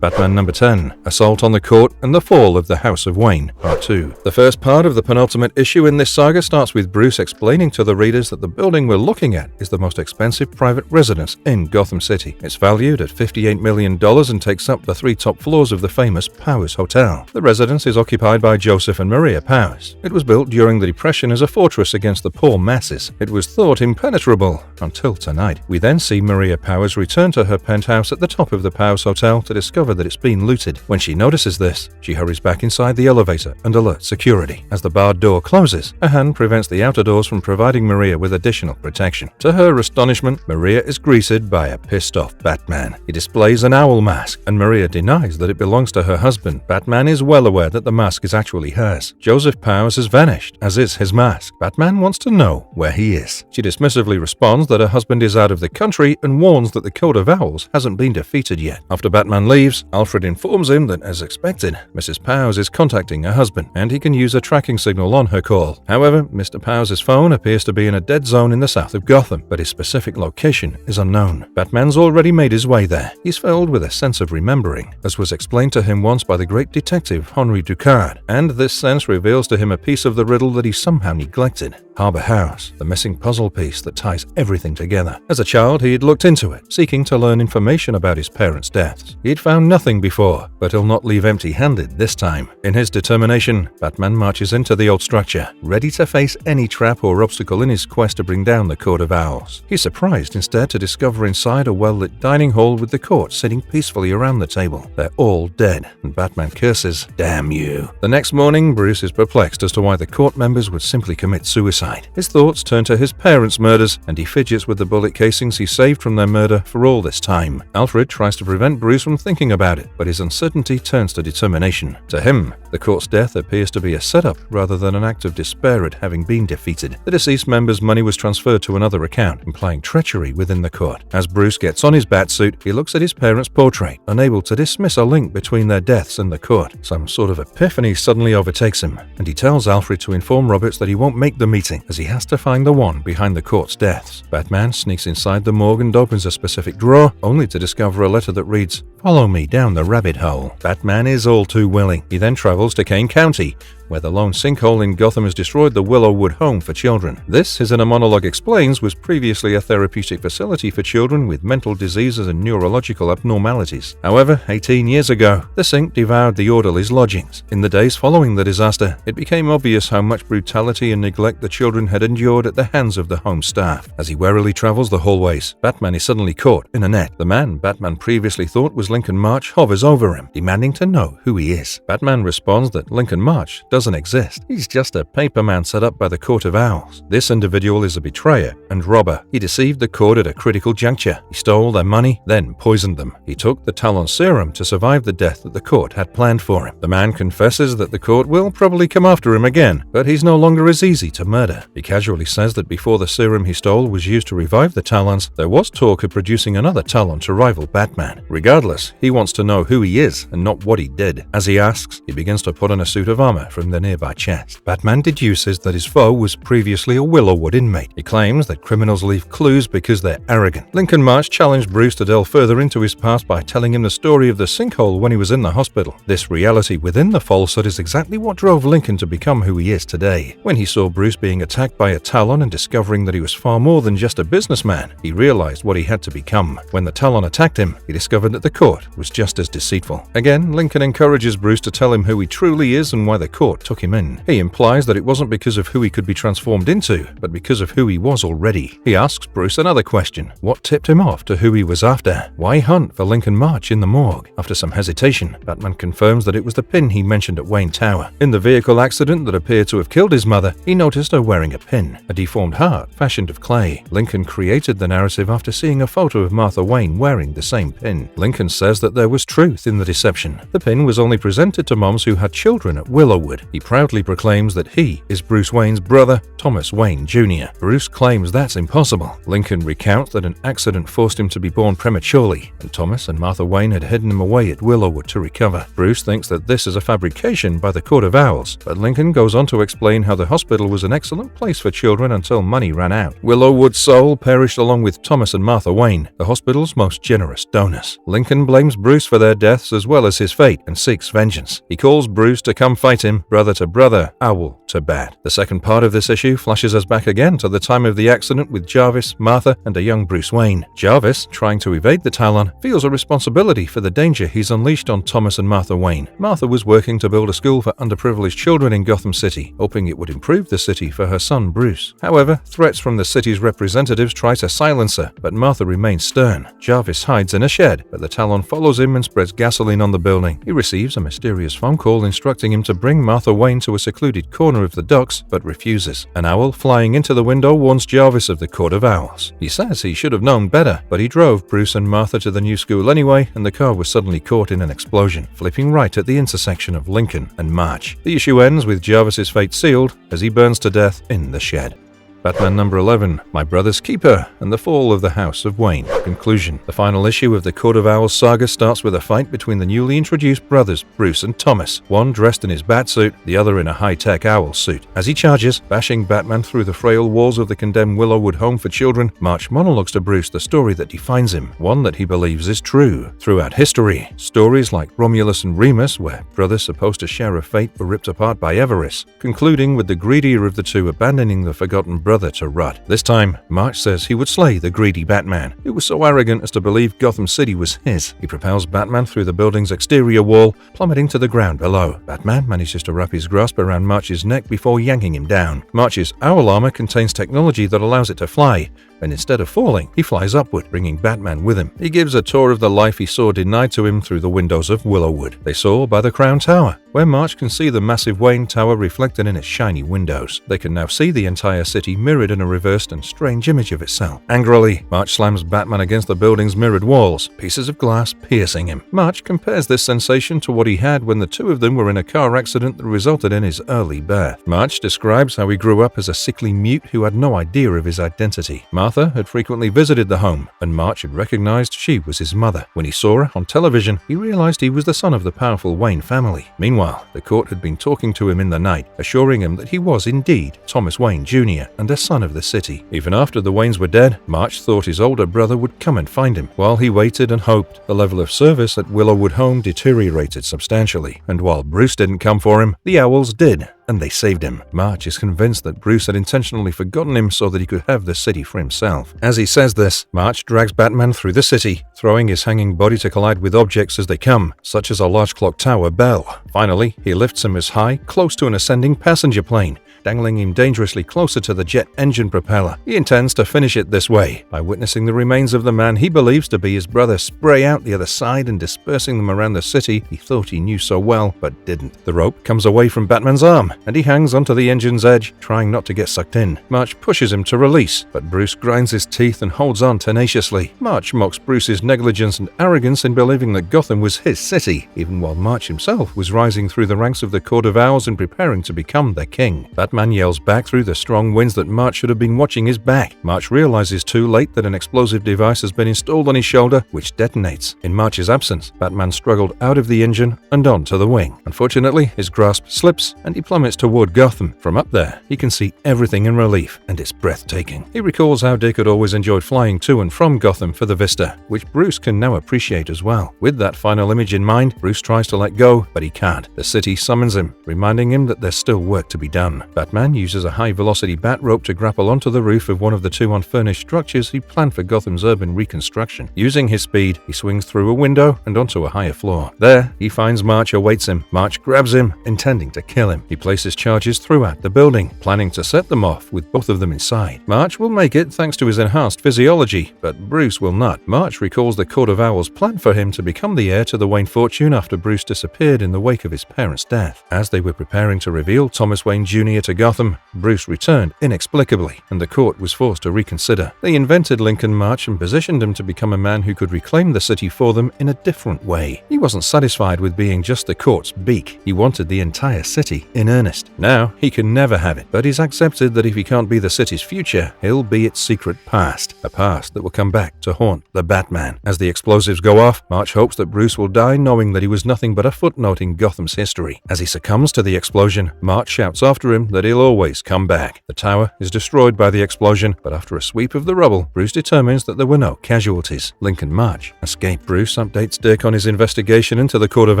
Batman number 10, Assault on the Court and the Fall of the House of Wayne, Part 2. The first part of the penultimate issue in this saga starts with Bruce explaining to the readers that the building we're looking at is the most expensive private residence in Gotham City. It's valued at $58 million and takes up the 3 top floors of the famous Powers Hotel. The residence is occupied by Joseph and Maria Powers. It was built during the Depression as a fortress against the poor masses. It was thought impenetrable until tonight. We then see Maria Powers return to her penthouse at the top of the Powers Hotel to discover that it's been looted. When she notices this, she hurries back inside the elevator and alerts security. As the barred door closes, a hand prevents the outer doors from providing Maria with additional protection. To her astonishment, Maria is greeted by a pissed-off Batman. He displays an owl mask, and Maria denies that it belongs to her husband. Batman is well aware that the mask is actually hers. Joseph Powers has vanished, as is his mask. Batman wants to know where he is. She dismissively responds that her husband is out of the country and warns that the Court of Owls hasn't been defeated yet. After Batman leaves, Powers. Alfred informs him that, as expected, Mrs. Powers is contacting her husband, and he can use a tracking signal on her call. However, Mr. Powers' phone appears to be in a dead zone in the south of Gotham, but his specific location is unknown. Batman's already made his way there. He's filled with a sense of remembering, as was explained to him once by the great detective Henri Ducard, and this sense reveals to him a piece of the riddle that he somehow neglected. Harbor House, the missing puzzle piece that ties everything together. As a child, he had looked into it, seeking to learn information about his parents' deaths. He had found nothing before, but he'll not leave empty-handed this time. In his determination, Batman marches into the old structure, ready to face any trap or obstacle in his quest to bring down the Court of Owls. He's surprised instead to discover inside a well-lit dining hall with the court sitting peacefully around the table. They're all dead, and Batman curses, "Damn you." The next morning, Bruce is perplexed as to why the court members would simply commit suicide. His thoughts turn to his parents' murders, and he fidgets with the bullet casings he saved from their murder for all this time. Alfred tries to prevent Bruce from thinking about it, but his uncertainty turns to determination. To him, the court's death appears to be a setup rather than an act of despair at having been defeated. The deceased member's money was transferred to another account, implying treachery within the court. As Bruce gets on his batsuit, he looks at his parents' portrait, unable to dismiss a link between their deaths and the court. Some sort of epiphany suddenly overtakes him, and he tells Alfred to inform Roberts that he won't make the meeting, as he has to find the one behind the court's deaths. Batman sneaks inside the morgue and opens a specific drawer, only to discover a letter that reads, "Follow me down the rabbit hole." Batman is all too willing. He then travels to Kane County, where the lone sinkhole in Gotham has destroyed the Willowwood home for children. This, his inner monologue explains, was previously a therapeutic facility for children with mental diseases and neurological abnormalities. However, 18 years ago, the sink devoured the orderly's lodgings. In the days following the disaster, it became obvious how much brutality and neglect the children had endured at the hands of the home staff. As he warily travels the hallways, Batman is suddenly caught in a net. The man Batman previously thought was Lincoln March hovers over him, demanding to know who he is. Batman responds that Lincoln March doesn't exist. He's just a paper man set up by the Court of Owls. This individual is a betrayer and robber. He deceived the court at a critical juncture. He stole their money, then poisoned them. He took the Talon serum to survive the death that the court had planned for him. The man confesses that the court will probably come after him again, but he's no longer as easy to murder. He casually says that before the serum he stole was used to revive the Talons, there was talk of producing another Talon to rival Batman. Regardless, he wants to know who he is and not what he did. As he asks, he begins to put on a suit of armor from the nearby chest. Batman deduces that his foe was previously a Willowwood inmate. He claims that criminals leave clues because they're arrogant. Lincoln March challenged Bruce to delve further into his past by telling him the story of the sinkhole when he was in the hospital. This reality within the falsehood is exactly what drove Lincoln to become who he is today. When he saw Bruce being attacked by a Talon and discovering that he was far more than just a businessman, he realized what he had to become. When the Talon attacked him, he discovered that the court was just as deceitful. Again, Lincoln encourages Bruce to tell him who he truly is and why the court took him in. He implies that it wasn't because of who he could be transformed into, but because of who he was already. He asks Bruce another question. What tipped him off to who he was after? Why hunt for Lincoln March in the morgue? After some hesitation, Batman confirms that it was the pin he mentioned at Wayne Tower. In the vehicle accident that appeared to have killed his mother, he noticed her wearing a pin, a deformed heart fashioned of clay. Lincoln created the narrative after seeing a photo of Martha Wayne wearing the same pin. Lincoln says that there was truth in the deception. The pin was only presented to moms who had children at Willowwood. He proudly proclaims that he is Bruce Wayne's brother, Thomas Wayne Jr. Bruce claims that's impossible. Lincoln recounts that an accident forced him to be born prematurely, and Thomas and Martha Wayne had hidden him away at Willowwood to recover. Bruce thinks that this is a fabrication by the Court of Owls, but Lincoln goes on to explain how the hospital was an excellent place for children until money ran out. Willowwood's soul perished along with Thomas and Martha Wayne, the hospital's most generous donors. Lincoln blames Bruce for their deaths as well as his fate and seeks vengeance. He calls Bruce to come fight him, brother to brother, owl to bat. The second part of this issue flashes us back again to the time of the accident with Jarvis, Martha, and a young Bruce Wayne. Jarvis, trying to evade the Talon, feels a responsibility for the danger he's unleashed on Thomas and Martha Wayne. Martha was working to build a school for underprivileged children in Gotham City, hoping it would improve the city for her son Bruce. However, threats from the city's representatives try to silence her, but Martha remains stern. Jarvis hides in a shed, but the Talon follows him and spreads gasoline on the building. He receives a mysterious phone call instructing him to bring Martha Wayne to a secluded corner of the docks, but refuses. An owl flying into the window warns Jarvis of the Court of Owls. He says he should have known better, but he drove Bruce and Martha to the new school anyway, and the car was suddenly caught in an explosion, flipping right at the intersection of Lincoln and March. The issue ends with Jarvis's fate sealed as he burns to death in the shed. Batman number 11, My Brother's Keeper, and the Fall of the House of Wayne. Conclusion. The final issue of the Court of Owls saga starts with a fight between the newly introduced brothers, Bruce and Thomas, one dressed in his Batsuit, the other in a high-tech owl suit. As he charges, bashing Batman through the frail walls of the condemned Willowwood home for children, March monologues to Bruce the story that defines him, one that he believes is true. Throughout history, stories like Romulus and Remus, where brothers supposed to share a fate were ripped apart by avarice, concluding with the greedier of the two abandoning the forgotten brother to rot. This time, March says he would slay the greedy Batman, who was so arrogant as to believe Gotham City was his. He propels Batman through the building's exterior wall, plummeting to the ground below. Batman manages to wrap his grasp around March's neck before yanking him down. March's owl armor contains technology that allows it to fly, and instead of falling, he flies upward, bringing Batman with him. He gives a tour of the life he saw denied to him through the windows of Willowwood. They saw by the Crown Tower, where March can see the massive Wayne Tower reflected in its shiny windows. They can now see the entire city mirrored in a reversed and strange image of itself. Angrily, March slams Batman against the building's mirrored walls, pieces of glass piercing him. March compares this sensation to what he had when the two of them were in a car accident that resulted in his early birth. March describes how he grew up as a sickly mute who had no idea of his identity. Martha had frequently visited the home, and March had recognized she was his mother. When he saw her on television, he realized he was the son of the powerful Wayne family. Meanwhile, the court had been talking to him in the night, assuring him that he was indeed Thomas Wayne Jr. and a son of the city. Even after the Waynes were dead, March thought his older brother would come and find him. While he waited and hoped, the level of service at Willowwood home deteriorated substantially, and while Bruce didn't come for him, the Owls did, and they saved him. March is convinced that Bruce had intentionally forgotten him so that he could have the city for himself. As he says this, March drags Batman through the city, throwing his hanging body to collide with objects as they come, such as a large clock tower bell. Finally, he lifts him as high, close to an ascending passenger plane, dangling him dangerously closer to the jet engine propeller. He intends to finish it this way, by witnessing the remains of the man he believes to be his brother spray out the other side and dispersing them around the city he thought he knew so well, but didn't. The rope comes away from Batman's arm, and he hangs onto the engine's edge, trying not to get sucked in. March pushes him to release, but Bruce grinds his teeth and holds on tenaciously. March mocks Bruce's negligence and arrogance in believing that Gotham was his city, even while March himself was rising through the ranks of the Court of Owls and preparing to become their king. Batman yells back through the strong winds that March should have been watching his back. March realizes too late that an explosive device has been installed on his shoulder, which detonates. In March's absence, Batman struggled out of the engine and onto the wing. Unfortunately, his grasp slips and he plummets toward Gotham. From up there, he can see everything in relief, and it's breathtaking. He recalls how Dick had always enjoyed flying to and from Gotham for the vista, which Bruce can now appreciate as well. With that final image in mind, Bruce tries to let go, but he can't. The city summons him, reminding him that there's still work to be done. Batman uses a high-velocity bat rope to grapple onto the roof of one of the two unfurnished structures he planned for Gotham's urban reconstruction. Using his speed, he swings through a window and onto a higher floor. There, he finds March awaits him. March grabs him, intending to kill him. He places charges throughout the building, planning to set them off with both of them inside. March will make it thanks to his enhanced physiology, but Bruce will not. March recalls the Court of Owls' plan for him to become the heir to the Wayne fortune after Bruce disappeared in the wake of his parents' death. As they were preparing to reveal Thomas Wayne Jr. to Gotham, Bruce returned inexplicably, and the court was forced to reconsider. They invented Lincoln March and positioned him to become a man who could reclaim the city for them in a different way. He wasn't satisfied with being just the court's beak. He wanted the entire city in earnest. Now, he can never have it, but he's accepted that if he can't be the city's future, he'll be its secret past, a past that will come back to haunt the Batman. As the explosives go off, March hopes that Bruce will die knowing that he was nothing but a footnote in Gotham's history. As he succumbs to the explosion, March shouts after him that he'll always come back. The tower is destroyed by the explosion, but after a sweep of the rubble, Bruce determines that there were no casualties. Lincoln March escaped. Bruce updates Dick on his investigation into the Court of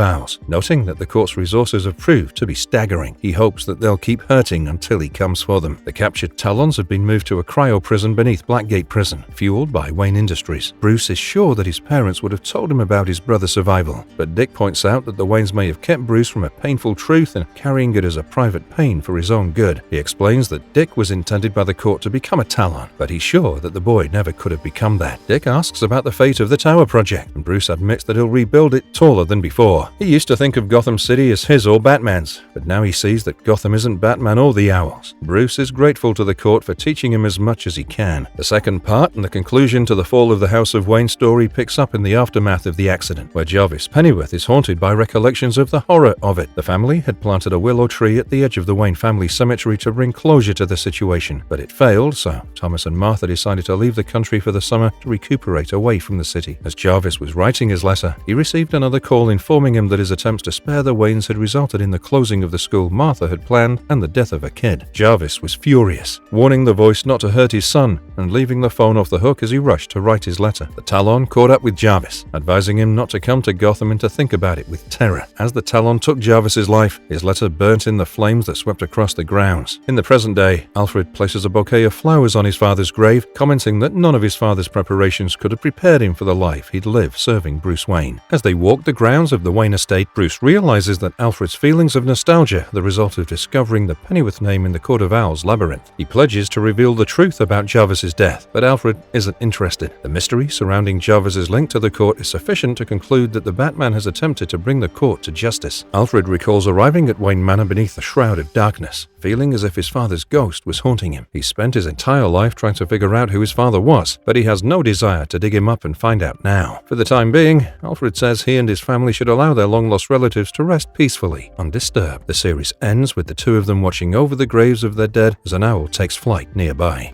Owls, noting that the court's resources have proved to be staggering. He hopes that they'll keep hurting until he comes for them. The captured Talons have been moved to a cryo prison beneath Blackgate Prison, fueled by Wayne Industries. Bruce is sure that his parents would have told him about his brother's survival, but Dick points out that the Waynes may have kept Bruce from a painful truth and carrying it as a private pain for his own good. He explains that Dick was intended by the court to become a Talon, but he's sure that the boy never could have become that. Dick asks about the fate of the Tower Project, and Bruce admits that he'll rebuild it taller than before. He used to think of Gotham City as his or Batman's, but now he sees that Gotham isn't Batman or the Owls. Bruce is grateful to the court for teaching him as much as he can. The second part and the conclusion to the Fall of the House of Wayne story picks up in the aftermath of the accident, where Jarvis Pennyworth is haunted by recollections of the horror of it. The family had planted a willow tree at the edge of the Wayne family cemetery to bring closure to the situation, but it failed, so Thomas and Martha decided to leave the country for the summer to recuperate away from the city. As Jarvis was writing his letter, he received another call informing him that his attempts to spare the Waynes had resulted in the closing of the school Martha had planned and the death of a kid. Jarvis was furious, warning the voice not to hurt his son and leaving the phone off the hook as he rushed to write his letter. The Talon caught up with Jarvis, advising him not to come to Gotham and to think about it with terror. As the Talon took Jarvis's life, his letter burnt in the flames that swept across the grounds. In the present day, Alfred places a bouquet of flowers on his father's grave, commenting that none of his father's preparations could have prepared him for the life he'd live serving Bruce Wayne. As they walk the grounds of the Wayne estate, Bruce realizes that Alfred's feelings of nostalgia are the result of discovering the Pennyworth name in the Court of Owls labyrinth. He pledges to reveal the truth about Jarvis's death, but Alfred isn't interested. The mystery surrounding Jarvis's link to the court is sufficient to conclude that the Batman has attempted to bring the court to justice. Alfred recalls arriving at Wayne Manor beneath a shroud of darkness, feeling as if his father's ghost was haunting him. He spent his entire life trying to figure out who his father was, but he has no desire to dig him up and find out now. For the time being, Alfred says he and his family should allow their long-lost relatives to rest peacefully, undisturbed. The series ends with the two of them watching over the graves of their dead as an owl takes flight nearby.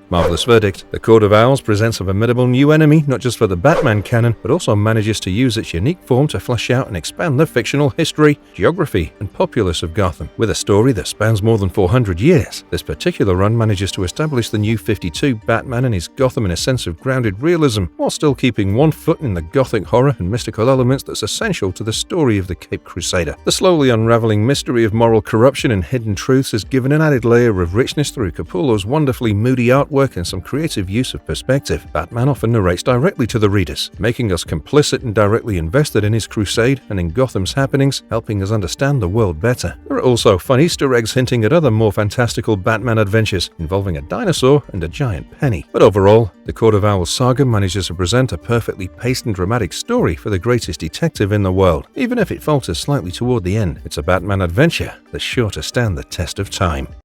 Marvelous verdict. The Court of Owls presents a formidable new enemy, not just for the Batman canon, but also manages to use its unique form to flesh out and expand the fictional history, geography, and populace of Gotham. With a story that spans more than 400 years, this particular run manages to establish the new 52 Batman and his Gotham in a sense of grounded realism, while still keeping one foot in the gothic horror and mystical elements that's essential to the story of the Caped Crusader. The slowly unraveling mystery of moral corruption and hidden truths is given an added layer of richness through Capullo's wonderfully moody artwork and some creative use of perspective. Batman often narrates directly to the readers, making us complicit and directly invested in his crusade and in Gotham's happenings, helping us understand the world better. There are also fun Easter eggs hinting at other more fantastical Batman adventures involving a dinosaur and a giant penny. But overall, the Court of Owls saga manages to present a perfectly paced and dramatic story for the greatest detective in the world. Even if it falters slightly toward the end, it's a Batman adventure that's sure to stand the test of time.